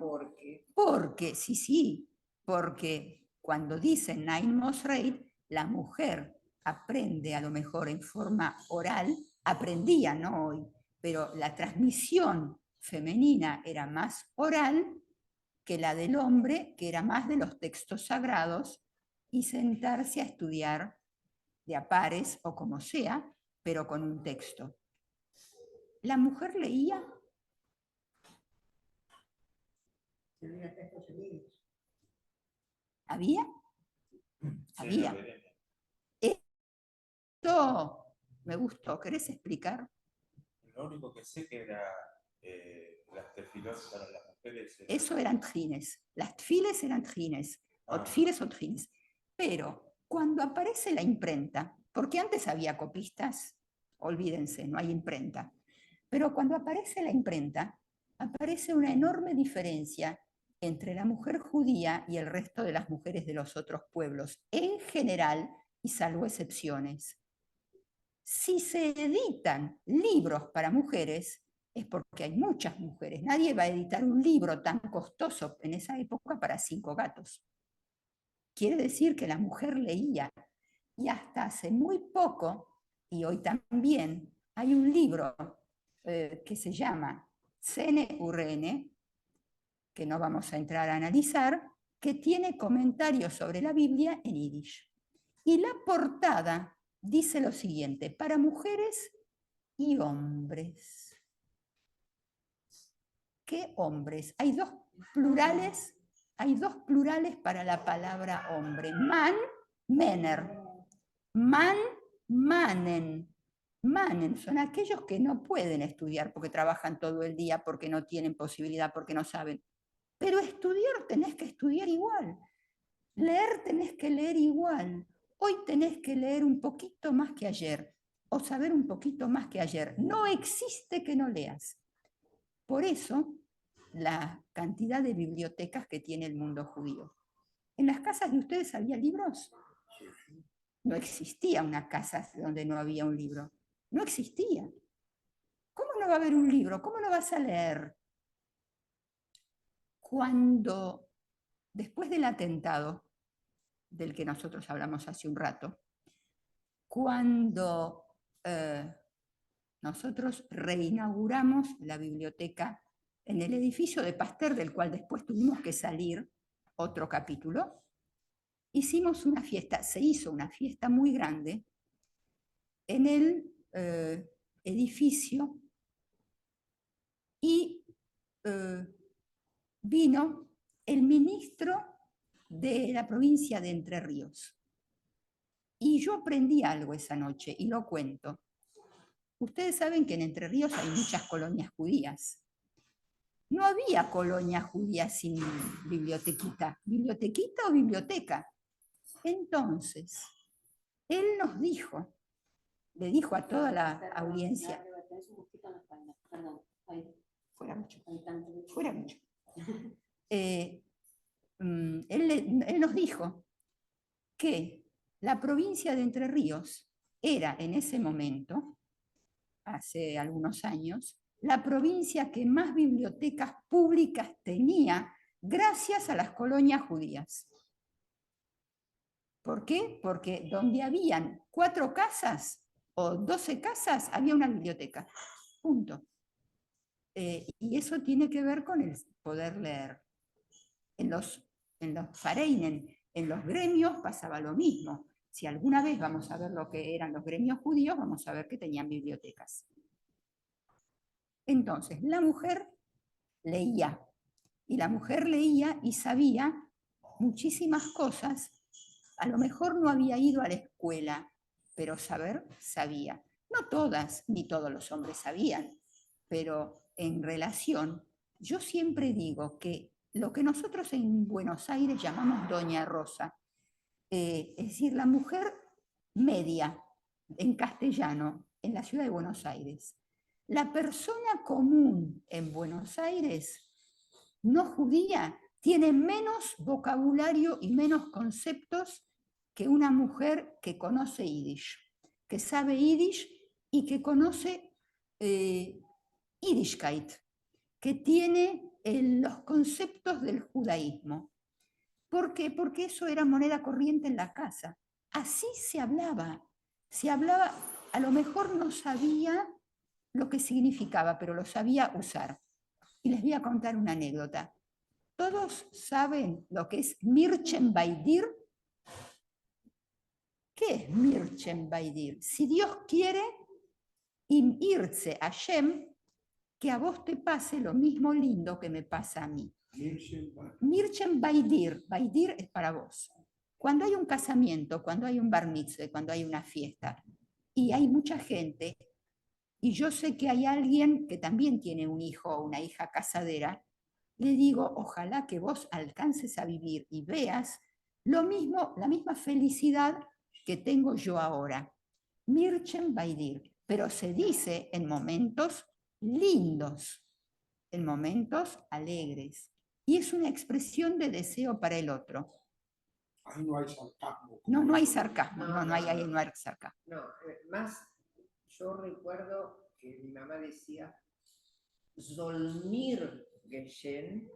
Porque sí, porque cuando dicen Nain Mosreit, la mujer aprende a lo mejor en forma oral, aprendía, no hoy, pero la transmisión femenina era más oral que la del hombre, que era más de los textos sagrados, y sentarse a estudiar de a pares o como sea, pero con un texto. La mujer leía. ¿Había? Había. Esto me gustó. ¿Querés explicar? Lo único que sé que era las tefilot para las mujeres. Eso eran trines. Las tfiles eran trines. O tfiles o trines. Pero cuando aparece la imprenta, porque antes había copistas, olvídense, no hay imprenta. Pero cuando aparece la imprenta, aparece una enorme diferencia entre la mujer judía y el resto de las mujeres de los otros pueblos, en general y salvo excepciones. Si se editan libros para mujeres, es porque hay muchas mujeres. Nadie va a editar un libro tan costoso en esa época para 5 gatos. Quiere decir que la mujer leía. Y hasta hace muy poco, y hoy también, hay un libro que se llama Tzene Urene, que no vamos a entrar a analizar, que tiene comentarios sobre la Biblia en yiddish. Y la portada dice lo siguiente: para mujeres y hombres. ¿Qué hombres? Hay dos plurales para la palabra hombre. Man, Männer. Man, Mannen. Mannen son aquellos que no pueden estudiar porque trabajan todo el día, porque no tienen posibilidad, porque no saben. Pero estudiar tenés que estudiar igual. Leer tenés que leer igual. Hoy tenés que leer un poquito más que ayer o saber un poquito más que ayer. No existe que no leas. Por eso, la cantidad de bibliotecas que tiene el mundo judío. ¿En las casas de ustedes había libros? No existía una casa donde no había un libro. No existía. ¿Cómo no va a haber un libro? ¿Cómo no vas a leer? Cuando, después del atentado, del que nosotros hablamos hace un rato, cuando nosotros reinauguramos la biblioteca en el edificio de Pasteur, del cual después tuvimos que salir, otro capítulo. Hicimos una fiesta, se hizo una fiesta muy grande en el edificio y vino el ministro de la provincia de Entre Ríos. Y yo aprendí algo esa noche y lo cuento. Ustedes saben que en Entre Ríos hay muchas colonias judías. No había colonia judía sin bibliotequita. ¿Bibliotequita o biblioteca? Entonces, él nos dijo, le dijo a toda la audiencia, fuera mucho, fuera mucho. Él nos dijo que la provincia de Entre Ríos era en ese momento, hace algunos años, la provincia que más bibliotecas públicas tenía gracias a las colonias judías. ¿Por qué? Porque donde habían 4 casas o 12 casas, había una biblioteca. Punto. Y eso tiene que ver con el poder leer. En los Fareinen, en los gremios pasaba lo mismo. Si alguna vez vamos a ver lo que eran los gremios judíos, vamos a ver que tenían bibliotecas. Entonces, la mujer leía. Y la mujer leía y sabía muchísimas cosas. A lo mejor no había ido a la escuela, pero saber sabía. No todas, ni todos los hombres sabían, pero en relación, yo siempre digo que lo que nosotros en Buenos Aires llamamos Doña Rosa, es decir, la mujer media en castellano en la ciudad de Buenos Aires, la persona común en Buenos Aires, no judía, tiene menos vocabulario y menos conceptos que una mujer que conoce Yiddish, que sabe Yiddish y que conoce Yiddishkeit, que tiene los conceptos del judaísmo. ¿Por qué? Porque eso era moneda corriente en la casa. Así se hablaba. Se hablaba, a lo mejor no sabía lo que significaba, pero lo sabía usar. Y les voy a contar una anécdota. ¿Todos saben lo que es Mirchen Baidir? ¿Qué es Mirchen Baidir? Si Dios quiere, im irse Hashem, que a vos te pase lo mismo lindo que me pasa a mí. Mirchen Baidir, Baidir es para vos. Cuando hay un casamiento, cuando hay un bar mitzvah, cuando hay una fiesta, y hay mucha gente, y yo sé que hay alguien que también tiene un hijo o una hija casadera, le digo, ojalá que vos alcances a vivir y veas lo mismo, la misma felicidad que tengo yo ahora. Mirchen Baidir, pero se dice en momentos lindos, en momentos alegres. Y es una expresión de deseo para el otro. Ahí no hay sarcasmo. No hay sarcasmo, no hay sarcasmo. No, más yo recuerdo que mi mamá decía Zolmir Geshen.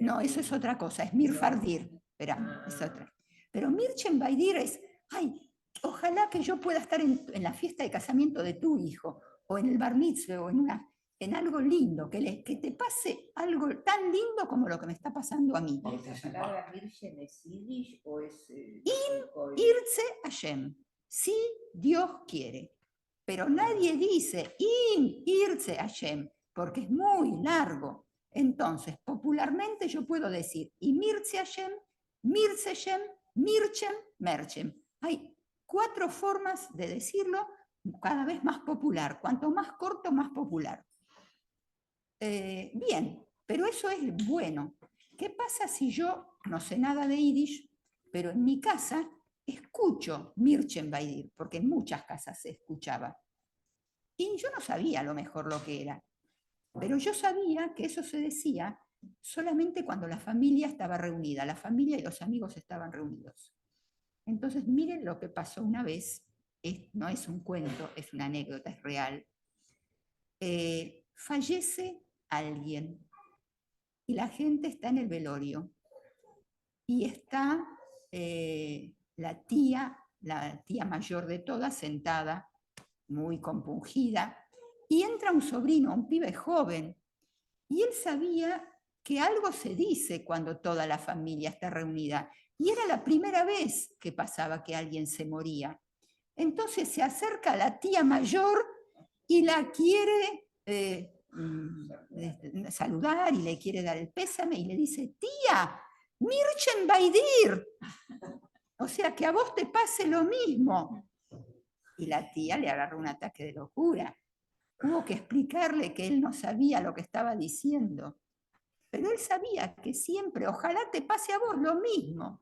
No, eso es otra cosa, es Mirfardir. Espera, es otra. Pero Mirchen Baidir es, ay, ojalá que yo pueda estar en la fiesta de casamiento de tu hijo, o en el bar mitzvah, o en algo lindo, que te pase algo tan lindo como lo que me está pasando a mí. ¿Esa palabra Mirchen es Yiddish o es...? Irse Hashem, si Dios quiere. Pero nadie dice irse Hashem, porque es muy largo. Entonces, popularmente yo puedo decir Imirse Hashem, Mirse Hashem, Mirchem, Merchem. Hay 4 formas de decirlo, cada vez más popular. Cuanto más corto, más popular. Bien, pero eso es bueno. ¿Qué pasa si yo no sé nada de Yiddish, pero en mi casa escucho Mirchen Baidir, porque en muchas casas se escuchaba? Y yo no sabía a lo mejor lo que era, pero yo sabía que eso se decía solamente cuando la familia estaba reunida, la familia y los amigos estaban reunidos. Entonces, miren lo que pasó una vez, no es un cuento, es una anécdota, es real. Fallece alguien y la gente está en el velorio y está la tía mayor de todas sentada muy compungida, y entra un sobrino, un pibe joven, y él sabía que algo se dice cuando toda la familia está reunida, y era la primera vez que pasaba que alguien se moría. Entonces se acerca a la tía mayor y la quiere saludar y le quiere dar el pésame y le dice, tía, Mirchen Baidir. O sea, que a vos te pase lo mismo. Y la tía le agarró un ataque de locura. Hubo que explicarle que él no sabía lo que estaba diciendo. Pero él sabía que siempre, ojalá te pase a vos lo mismo.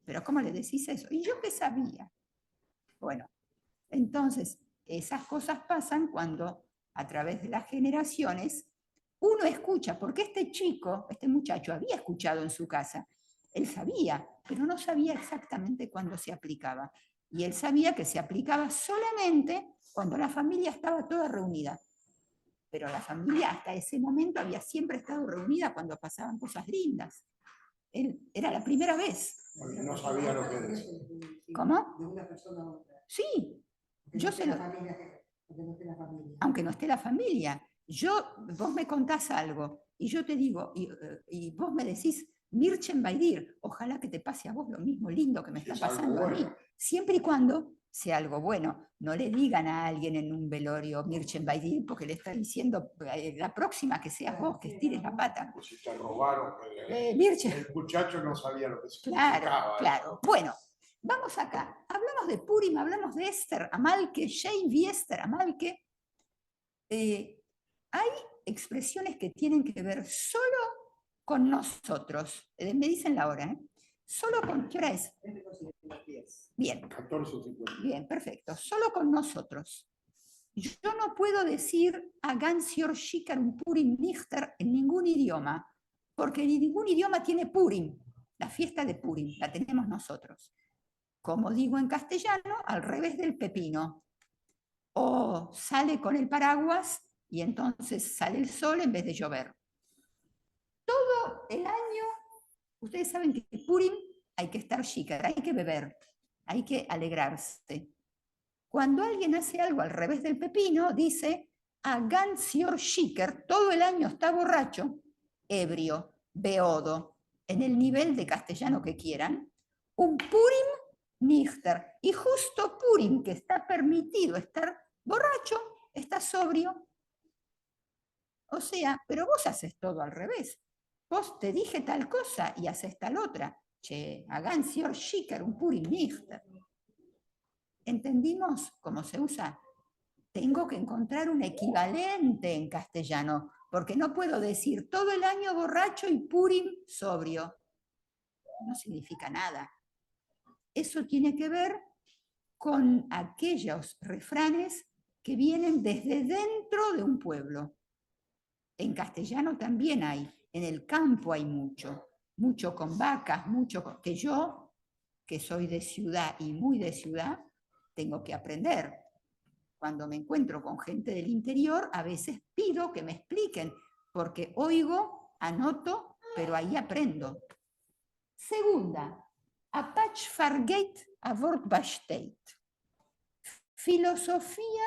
Pero ¿cómo le decís eso? ¿Y yo qué sabía? Bueno, entonces esas cosas pasan cuando a través de las generaciones uno escucha, porque este chico, este muchacho había escuchado en su casa, él sabía, pero no sabía exactamente cuándo se aplicaba. Y él sabía que se aplicaba solamente cuando la familia estaba toda reunida. Pero la familia hasta ese momento había siempre estado reunida cuando pasaban cosas lindas. Él, era la primera vez. Porque no sabía lo que decía. ¿Cómo? De una persona a otra. Sí, yo se lo... Aunque no esté la familia. Aunque no esté la familia. Vos me contás algo y yo te digo, y vos me decís, Mirchen Baidir, ojalá que te pase a vos lo mismo lindo que me está Es algo pasando a mí. bueno. Siempre y cuando sea algo bueno. No le digan a alguien en un velorio Mirchen Baidir porque le está diciendo la próxima que seas vos, que estires la pata. Pues si te robaron, Mirchen. el muchacho no sabía lo que Claro, significaba. claro. Bueno, vamos acá. Hablamos de Purim, hablamos de Esther, Amalke, Shein y Esther, Amalke. Hay expresiones que tienen que ver solo con nosotros. Me dicen la hora, ¿eh? Solo con... ¿Qué hora es? Bien. 14:50. Bien, perfecto. Solo con nosotros. Yo no puedo decir Agansior Shikar un Purim Nichter en ningún idioma, porque ningún idioma tiene Purim. La fiesta de Purim la tenemos nosotros. Como digo en castellano, al revés del pepino. O sale con el paraguas y entonces sale el sol en vez de llover. Todo el año, ustedes saben que Purim hay que estar shikar, hay que beber, hay que alegrarse. Cuando alguien hace algo al revés del pepino, dice, Agan sior shikar, todo el año está borracho, ebrio, beodo, en el nivel de castellano que quieran, un Purim nichter. Y justo Purim, que está permitido estar borracho, está sobrio. O sea, pero vos haces todo al revés. Vos te dije tal cosa y haces tal otra. Che, Agan sior shikar, un Purim nichter. ¿Entendimos cómo se usa? Tengo que encontrar un equivalente en castellano, porque no puedo decir todo el año borracho y Purim sobrio. No significa nada. Eso tiene que ver con aquellos refranes que vienen desde dentro de un pueblo. En castellano también hay, en el campo hay mucho con vacas, que yo, que soy de ciudad y muy de ciudad, tengo que aprender. Cuando me encuentro con gente del interior, a veces pido que me expliquen, porque oigo, anoto, pero ahí aprendo. Segunda, Apach Fargate Avort Bashteit. Filosofía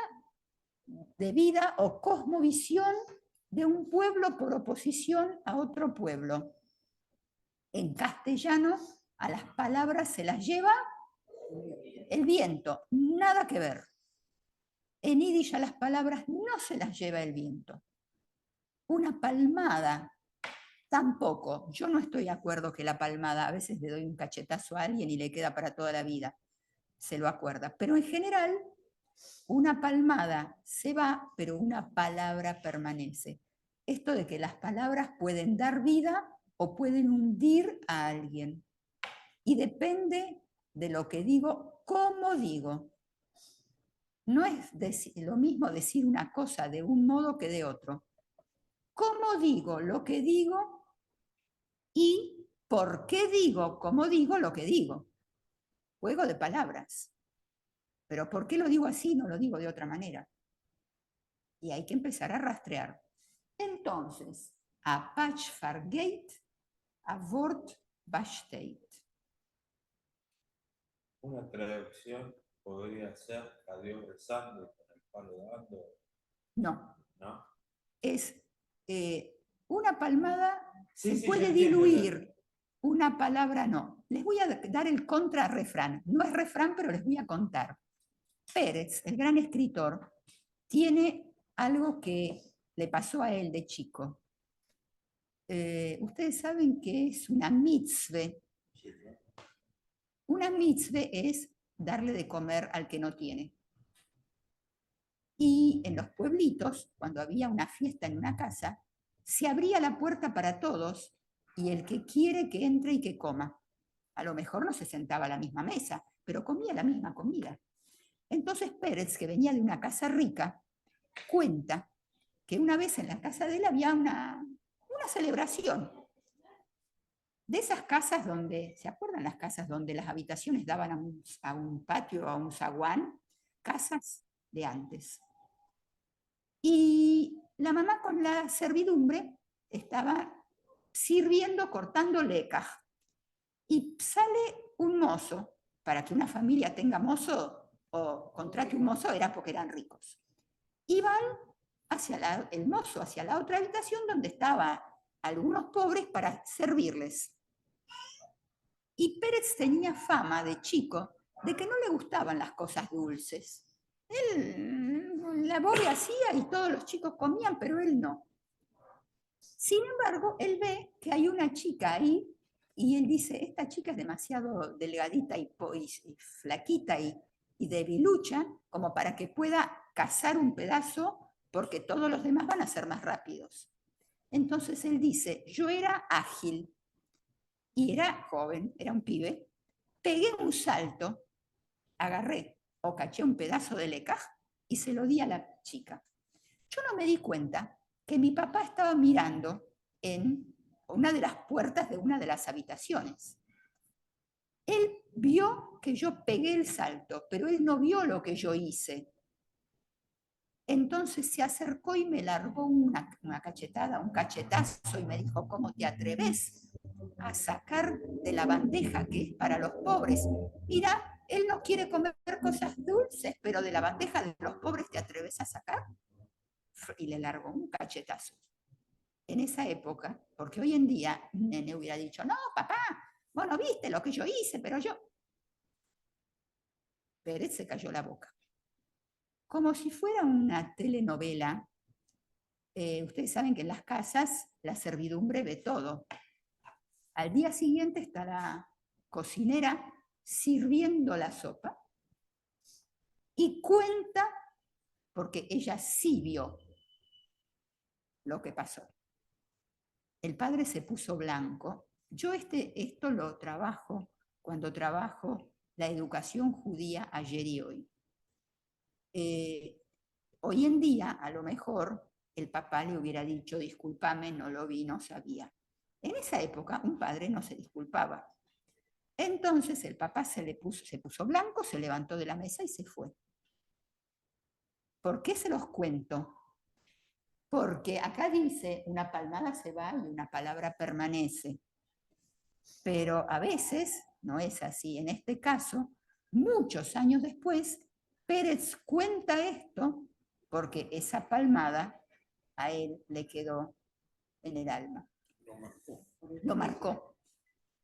de vida o cosmovisión de un pueblo por oposición a otro pueblo. En castellano, a las palabras se las lleva el viento, nada que ver. En Yiddish a las palabras no se las lleva el viento. Una palmada, tampoco. Yo no estoy de acuerdo que la palmada, a veces le doy un cachetazo a alguien y le queda para toda la vida. Se lo acuerda. Pero en general, una palmada se va, pero una palabra permanece. Esto de que las palabras pueden dar vida o pueden hundir a alguien. Y depende de lo que digo, cómo digo. No es lo mismo decir una cosa de un modo que de otro. ¿Cómo digo lo que digo y por qué digo, cómo digo lo que digo? Juego de palabras. Pero ¿por qué lo digo así? No lo digo de otra manera. Y hay que empezar a rastrear. Entonces, Apach Fargate, Avort Bashteit. Una traducción podría ser a Dios rezando con el No, ¿no? es una palmada Sí, se sí, puede yo entiendo. diluir, una palabra no. Les voy a dar el contrarrefrán. No es refrán, pero les voy a contar. Pérez, el gran escritor, tiene algo que le pasó a él de chico. Ustedes saben que es una mitzvah. Una mitzvah es darle de comer al que no tiene. Y en los pueblitos, cuando había una fiesta en una casa, se abría la puerta para todos y el que quiere que entre y que coma. A lo mejor no se sentaba a la misma mesa, pero comía la misma comida. Entonces Pérez, que venía de una casa rica, cuenta que una vez en la casa de él había una celebración. De esas casas donde, ¿se acuerdan las casas donde las habitaciones daban a un patio, a un zaguán? Casas de antes. Y la mamá con la servidumbre estaba sirviendo, cortando lecas. Y sale un mozo, para que una familia tenga mozo o contrate un mozo era porque eran ricos. Y van hacia el mozo, hacia la otra habitación donde estaban algunos pobres para servirles. Y Pérez tenía fama de chico de que no le gustaban las cosas dulces. Él la bobe hacía y todos los chicos comían, pero él no. Sin embargo, él ve que hay una chica ahí y él dice, esta chica es demasiado delgadita y flaquita y debilucha como para que pueda cazar un pedazo porque todos los demás van a ser más rápidos. Entonces él dice, yo era ágil y era joven, era un pibe, pegué un salto, agarré o caché un pedazo de lecaj y se lo di a la chica. Yo no me di cuenta que mi papá estaba mirando en una de las puertas de una de las habitaciones. Él vio que yo pegué el salto, pero él no vio lo que yo hice. Entonces se acercó y me largó una cachetada, un cachetazo y me dijo, ¿cómo te atreves a sacar de la bandeja que es para los pobres? Mira, él no quiere comer cosas dulces, pero de la bandeja de los pobres te atreves a sacar. Y le largó un cachetazo. En esa época, porque hoy en día un nene hubiera dicho, no, papá, vos no viste lo que yo hice, pero yo... Pérez se cayó la boca. Como si fuera una telenovela. Ustedes saben que en las casas la servidumbre ve todo. Al día siguiente está la cocinera sirviendo la sopa y cuenta, porque ella sí vio lo que pasó. El padre se puso blanco. Yo esto lo trabajo cuando trabajo la educación judía ayer y hoy. Hoy en día, a lo mejor, el papá le hubiera dicho, discúlpame, no lo vi, no sabía. En esa época, un padre no se disculpaba. Entonces el papá se puso blanco, se levantó de la mesa y se fue. ¿Por qué se los cuento? Porque acá dice, una palmada se va y una palabra permanece. Pero a veces no es así. En este caso, muchos años después, Pérez cuenta esto porque esa palmada a él le quedó en el alma. Lo marcó.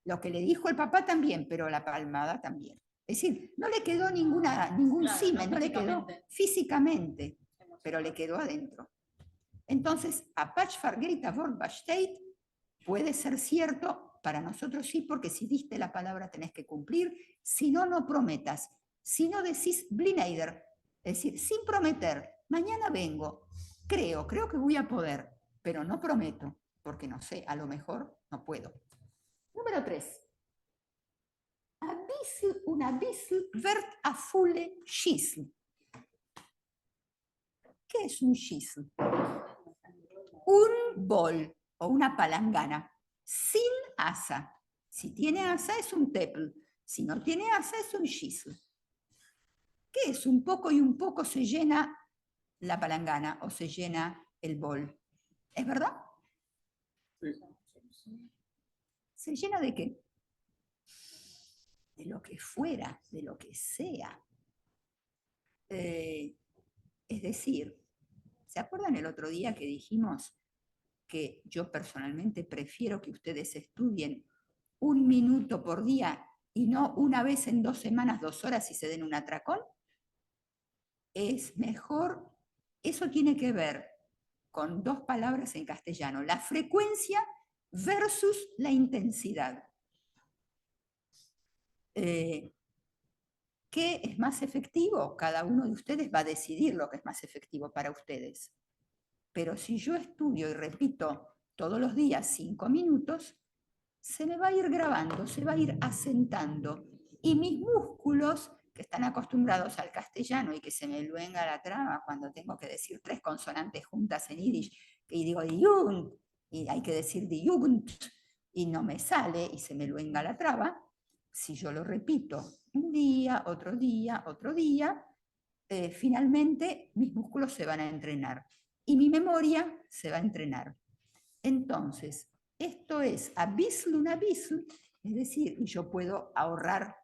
Lo que le dijo el papá también, pero la palmada también. Es decir, no le quedó ningún Claro, simen, no no le quedó físicamente, pero le quedó adentro. Entonces, Apach Fargeita Vortbasteit puede ser cierto, para nosotros sí, porque si diste la palabra tenés que cumplir, si no, no prometas. Si no decís Blineider, es decir, sin prometer, mañana vengo, creo que voy a poder, pero no prometo, porque no sé, a lo mejor no puedo. Número 3. Una bissel wird a fulle schießen. ¿Qué es un schießen? Un bol o una palangana sin asa. Si tiene asa es un tepl, si no tiene asa es un schießen. ¿Qué es? Un poco y un poco se llena la palangana o se llena el bol. ¿Es verdad? Sí. ¿Se llena de qué? De lo que fuera, de lo que sea. Es decir, ¿se acuerdan el otro día que dijimos que yo personalmente prefiero que ustedes estudien 1 minuto por día y no una vez en 2 semanas, 2 horas y se den un atracón? Es mejor, eso tiene que ver con 2 palabras en castellano, la frecuencia versus la intensidad. ¿Qué es más efectivo? Cada uno de ustedes va a decidir lo que es más efectivo para ustedes. Pero si yo estudio y repito todos los días 5 minutos, se me va a ir grabando, se va a ir asentando. Y mis músculos, que están acostumbrados al castellano y que se me luenga la traba cuando tengo que decir 3 consonantes juntas en yiddish, y digo die Jugend, y hay que decir die Jugend, y no me sale y se me luenga la traba, si yo lo repito un día, otro día, finalmente mis músculos se van a entrenar y mi memoria se va a entrenar. Entonces, esto es a bissl un bissl, es decir, yo puedo ahorrar,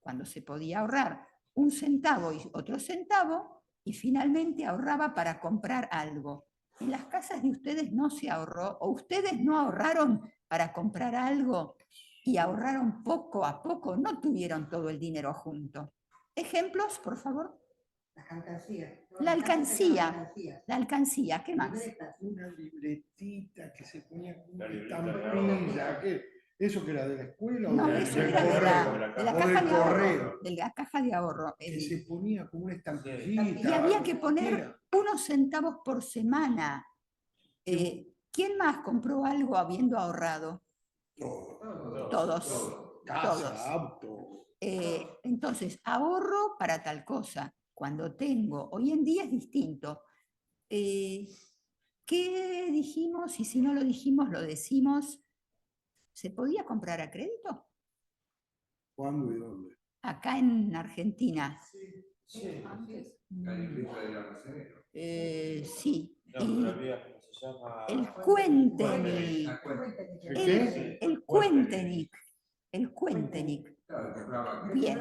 cuando se podía ahorrar, 1 centavo y otro centavo, y finalmente ahorraba para comprar algo. En las casas de ustedes no se ahorró, o ustedes no ahorraron para comprar algo y ahorraron poco a poco, no tuvieron todo el dinero junto. ¿Ejemplos, por favor? Las alcancías. La alcancía. La alcancía, ¿qué más? Libretas. Una libretita que se ponía con La una libreta de estampilla. ahorro. ¿Eso que era de la escuela? No, o eso del era de correo? la O caja del de ahorro. correo. De la caja de ahorro. Que se ponía como una Y estampillita. había que poner cualquiera. unos centavos por semana. ¿Quién más compró algo habiendo ahorrado? Todo. Todos. Casa, Todos. auto. Entonces, ahorro para tal cosa. Cuando tengo, hoy en día es distinto. ¿Qué dijimos? Y si no lo dijimos, lo decimos. ¿Se podía comprar a crédito? ¿Cuándo y dónde? Acá en Argentina. Sí. Sí. No, pero había, ¿cómo se llama? El Cuentenic. ¿Qué? El Cuentenic. El Cuentenic. Bien,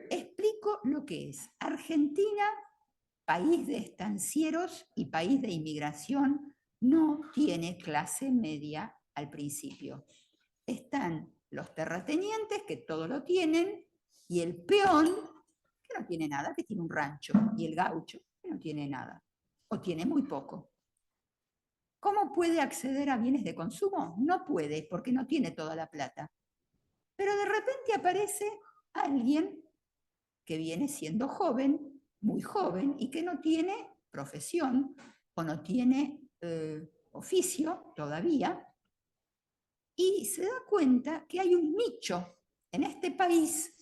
explico lo que es. Argentina, país de estancieros y país de inmigración, no tiene clase media al principio. Están los terratenientes, que todo lo tienen, y el peón, que no tiene nada, que tiene un rancho, y el gaucho, que no tiene nada, o tiene muy poco. ¿Cómo puede acceder a bienes de consumo? No puede, porque no tiene toda la plata. Pero de repente aparece alguien que viene siendo joven, muy joven, y que no tiene profesión o no tiene oficio todavía, y se da cuenta que hay un nicho en este país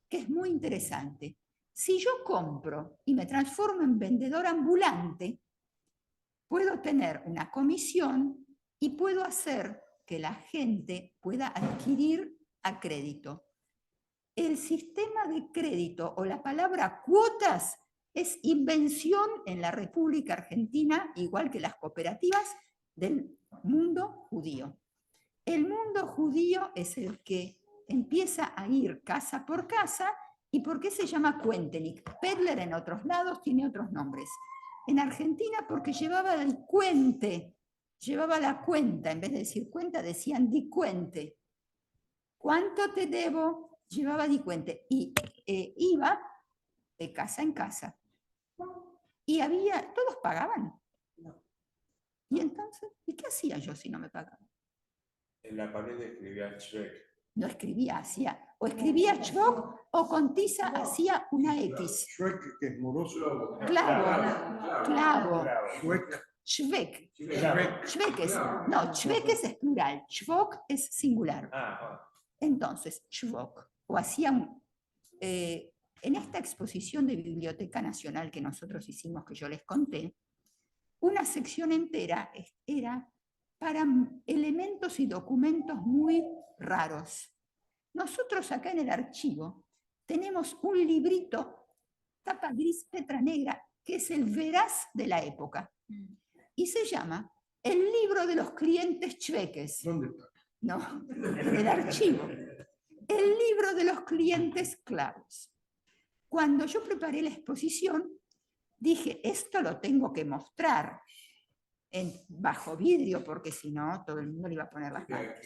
que es muy interesante. Si yo compro y me transformo en vendedor ambulante, puedo tener una comisión y puedo hacer que la gente pueda adquirir a crédito. El sistema de crédito o la palabra cuotas es invención en la República Argentina, igual que las cooperativas del mundo judío. El mundo judío es el que empieza a ir casa por casa. ¿Y por qué se llama Cuentenic? Pedler en otros lados tiene otros nombres. En Argentina porque llevaba el cuente, llevaba la cuenta, en vez de decir cuenta decían di cuente. ¿Cuánto te debo? Llevaba di cuente. Y iba de casa en casa. Y todos pagaban. Y entonces, ¿y qué hacía yo si no me pagaban? En la pared escribía Shrek. No escribía, o escribía Schwok o con tiza hacía una X. Shrek, que es moroso. Clavo. Shrek. Schweck. Shrek. Schweckes es plural, Schwok es singular. Entonces, Schwok, o hacía en esta exposición de Biblioteca Nacional que nosotros hicimos, que yo les conté, una sección entera era para elementos y documentos muy raros. Nosotros acá en el archivo tenemos un librito, tapa gris, letra negra, que es el veraz de la época. Y se llama El libro de los clientes chueques. ¿Dónde está? No, el archivo. El libro de los clientes clavos. Cuando yo preparé la exposición, dije, esto lo tengo que mostrar bajo vidrio, porque si no, todo el mundo le iba a poner las manos.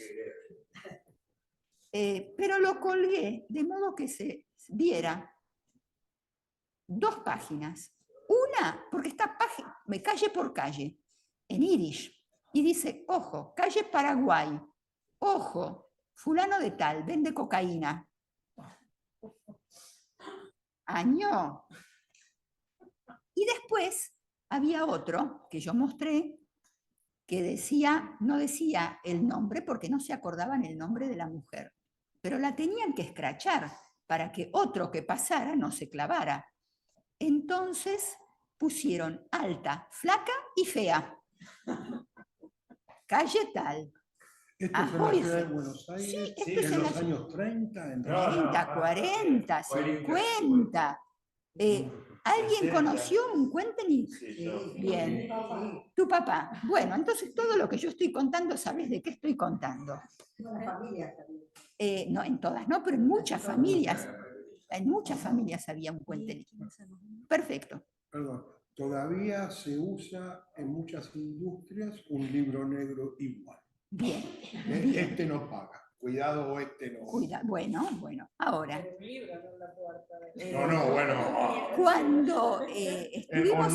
Pero lo colgué de modo que se viera 2 páginas. Una, porque está calle por calle, en Yiddish, y dice, ojo, calle Paraguay, ojo, fulano de tal, vende cocaína. Año. Y después había otro que yo mostré que decía, no decía el nombre porque no se acordaban el nombre de la mujer, pero la tenían que escrachar para que otro que pasara no se clavara. Entonces pusieron alta, flaca y fea. Calle tal. Esto es en la ciudad de Buenos Aires, Sí, esto es en los años 30. En 30, 40, 50. ¿Alguien conoció un Cuéntenic? Bien. Tu papá. Bueno, entonces todo lo que yo estoy contando, ¿sabes de qué estoy contando? No, en todas no, pero en muchas familias. En muchas familias había un Cuéntenic. Perfecto. Perdón, todavía se usa en muchas industrias un libro negro igual. Bien. Este no paga. Cuidado, este no. Bueno. Ahora. Bueno. Cuando estuvimos...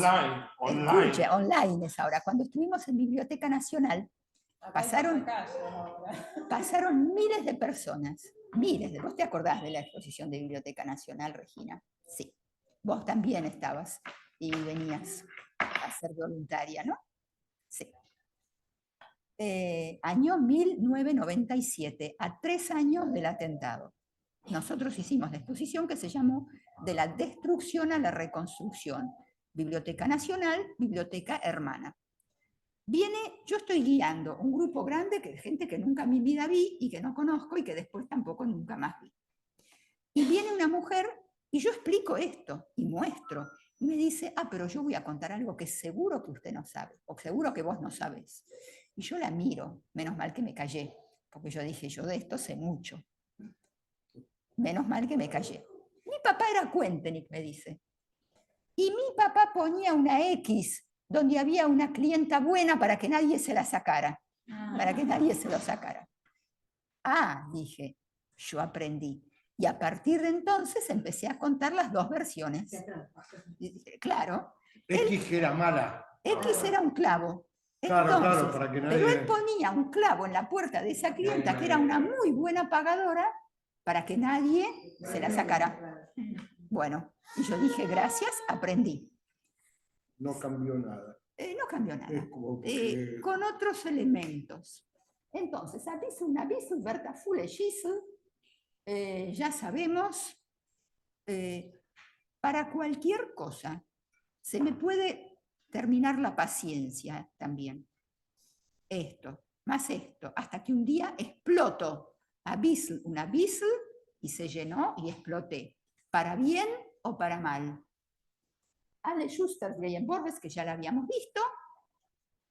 Online. Escuche, online es ahora. Cuando estuvimos en Biblioteca Nacional, pasaron miles de personas. Miles. ¿Vos te acordás de la exposición de Biblioteca Nacional, Regina? Sí. Vos también estabas y venías a ser voluntaria, ¿no? Sí. Año 1997, a 3 años del atentado. Nosotros hicimos la exposición que se llamó De la destrucción a la reconstrucción. Biblioteca Nacional, Biblioteca Hermana. Yo estoy guiando un grupo grande de gente que nunca en mi vida vi y que no conozco y que después tampoco nunca más vi. Y viene una mujer y yo explico esto y muestro. Y me dice, pero yo voy a contar algo que seguro que usted no sabe, o seguro que vos no sabés. Y yo la miro, menos mal que me callé, porque yo dije, yo de esto sé mucho. Menos mal que me callé. Mi papá era Cuéntenic, me dice. Y mi papá ponía una X donde había una clienta buena para que nadie se la sacara. Para que nadie se lo sacara. Dije, yo aprendí. Y a partir de entonces empecé a contar las 2 versiones. Claro. X era mala. X era un clavo. Claro, Entonces, para que nadie... Pero él ponía un clavo en la puerta de esa clienta, que era una muy buena pagadora, para que nadie se la sacara. Bueno, y yo dije, gracias, aprendí. No cambió nada. No cambió nada. Es como que... Con otros elementos. Entonces, una aviso, Berta Fulegiso, ya sabemos, para cualquier cosa, se me puede terminar la paciencia también. Esto, más esto, hasta que un día exploto. Un aviso y se llenó y exploté. Para bien o para mal. Alle Schuster Borges, que ya la habíamos visto.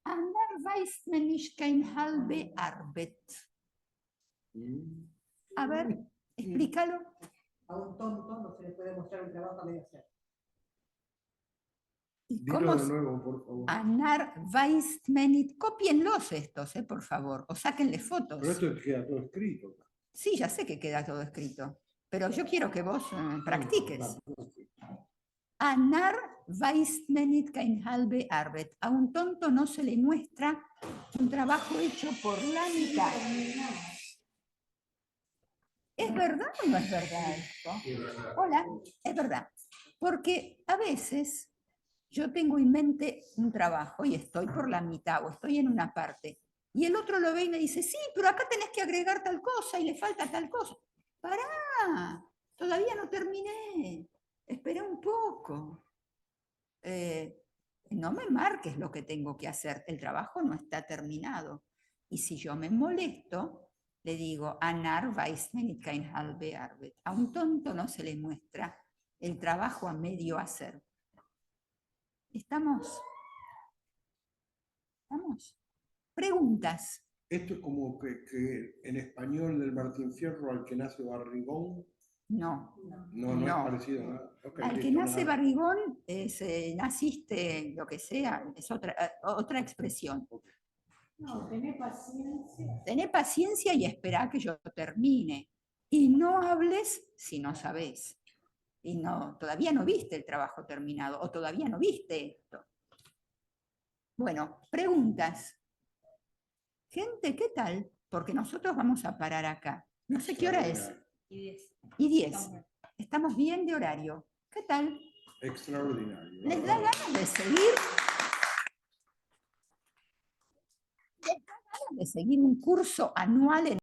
Andar weiß man nicht kein halbe Arbeit. A ver, explícalo. A un tonto no se le puede mostrar un trabajo a medio hacer. Dilo de nuevo, por favor. Anar Weissmanit. Cópienlos estos, por favor, o sáquenle fotos. Pero esto queda todo escrito. Sí, ya sé que queda todo escrito, pero yo quiero que vos practiques. Anar Weissmanit kein halbe Arbeit. A un tonto no se le muestra un trabajo hecho por la mitad. ¿Es verdad o no es verdad esto? Hola, es verdad. Porque a veces yo tengo en mente un trabajo y estoy por la mitad o estoy en una parte. Y el otro lo ve y me dice, sí, pero acá tenés que agregar tal cosa y le falta tal cosa. Pará, todavía no terminé. Espera un poco. No me marques lo que tengo que hacer. El trabajo no está terminado. Y si yo me molesto, le digo, Anar Weissmanit kein halbe Arbeit. A un tonto no se le muestra el trabajo a medio hacer. ¿Estamos? Preguntas. Esto es como que en español del Martín Fierro, al que nace barrigón, No. No, no, No. es parecido a nada. Ok, Al que listo, nace nada. barrigón, es, naciste, lo que sea, es otra expresión. No, tener paciencia. Tené paciencia y esperá que yo termine. Y no hables si no sabés. Y no, todavía no viste el trabajo terminado o todavía no viste esto. Bueno, preguntas. Gente, ¿qué tal? Porque nosotros vamos a parar acá. No sé qué hora es. Y 10. Y 10. Estamos bien de horario. ¿Qué tal? Extraordinario. ¿Les da ganas de seguir? ¿Les da ganas de seguir un curso anual en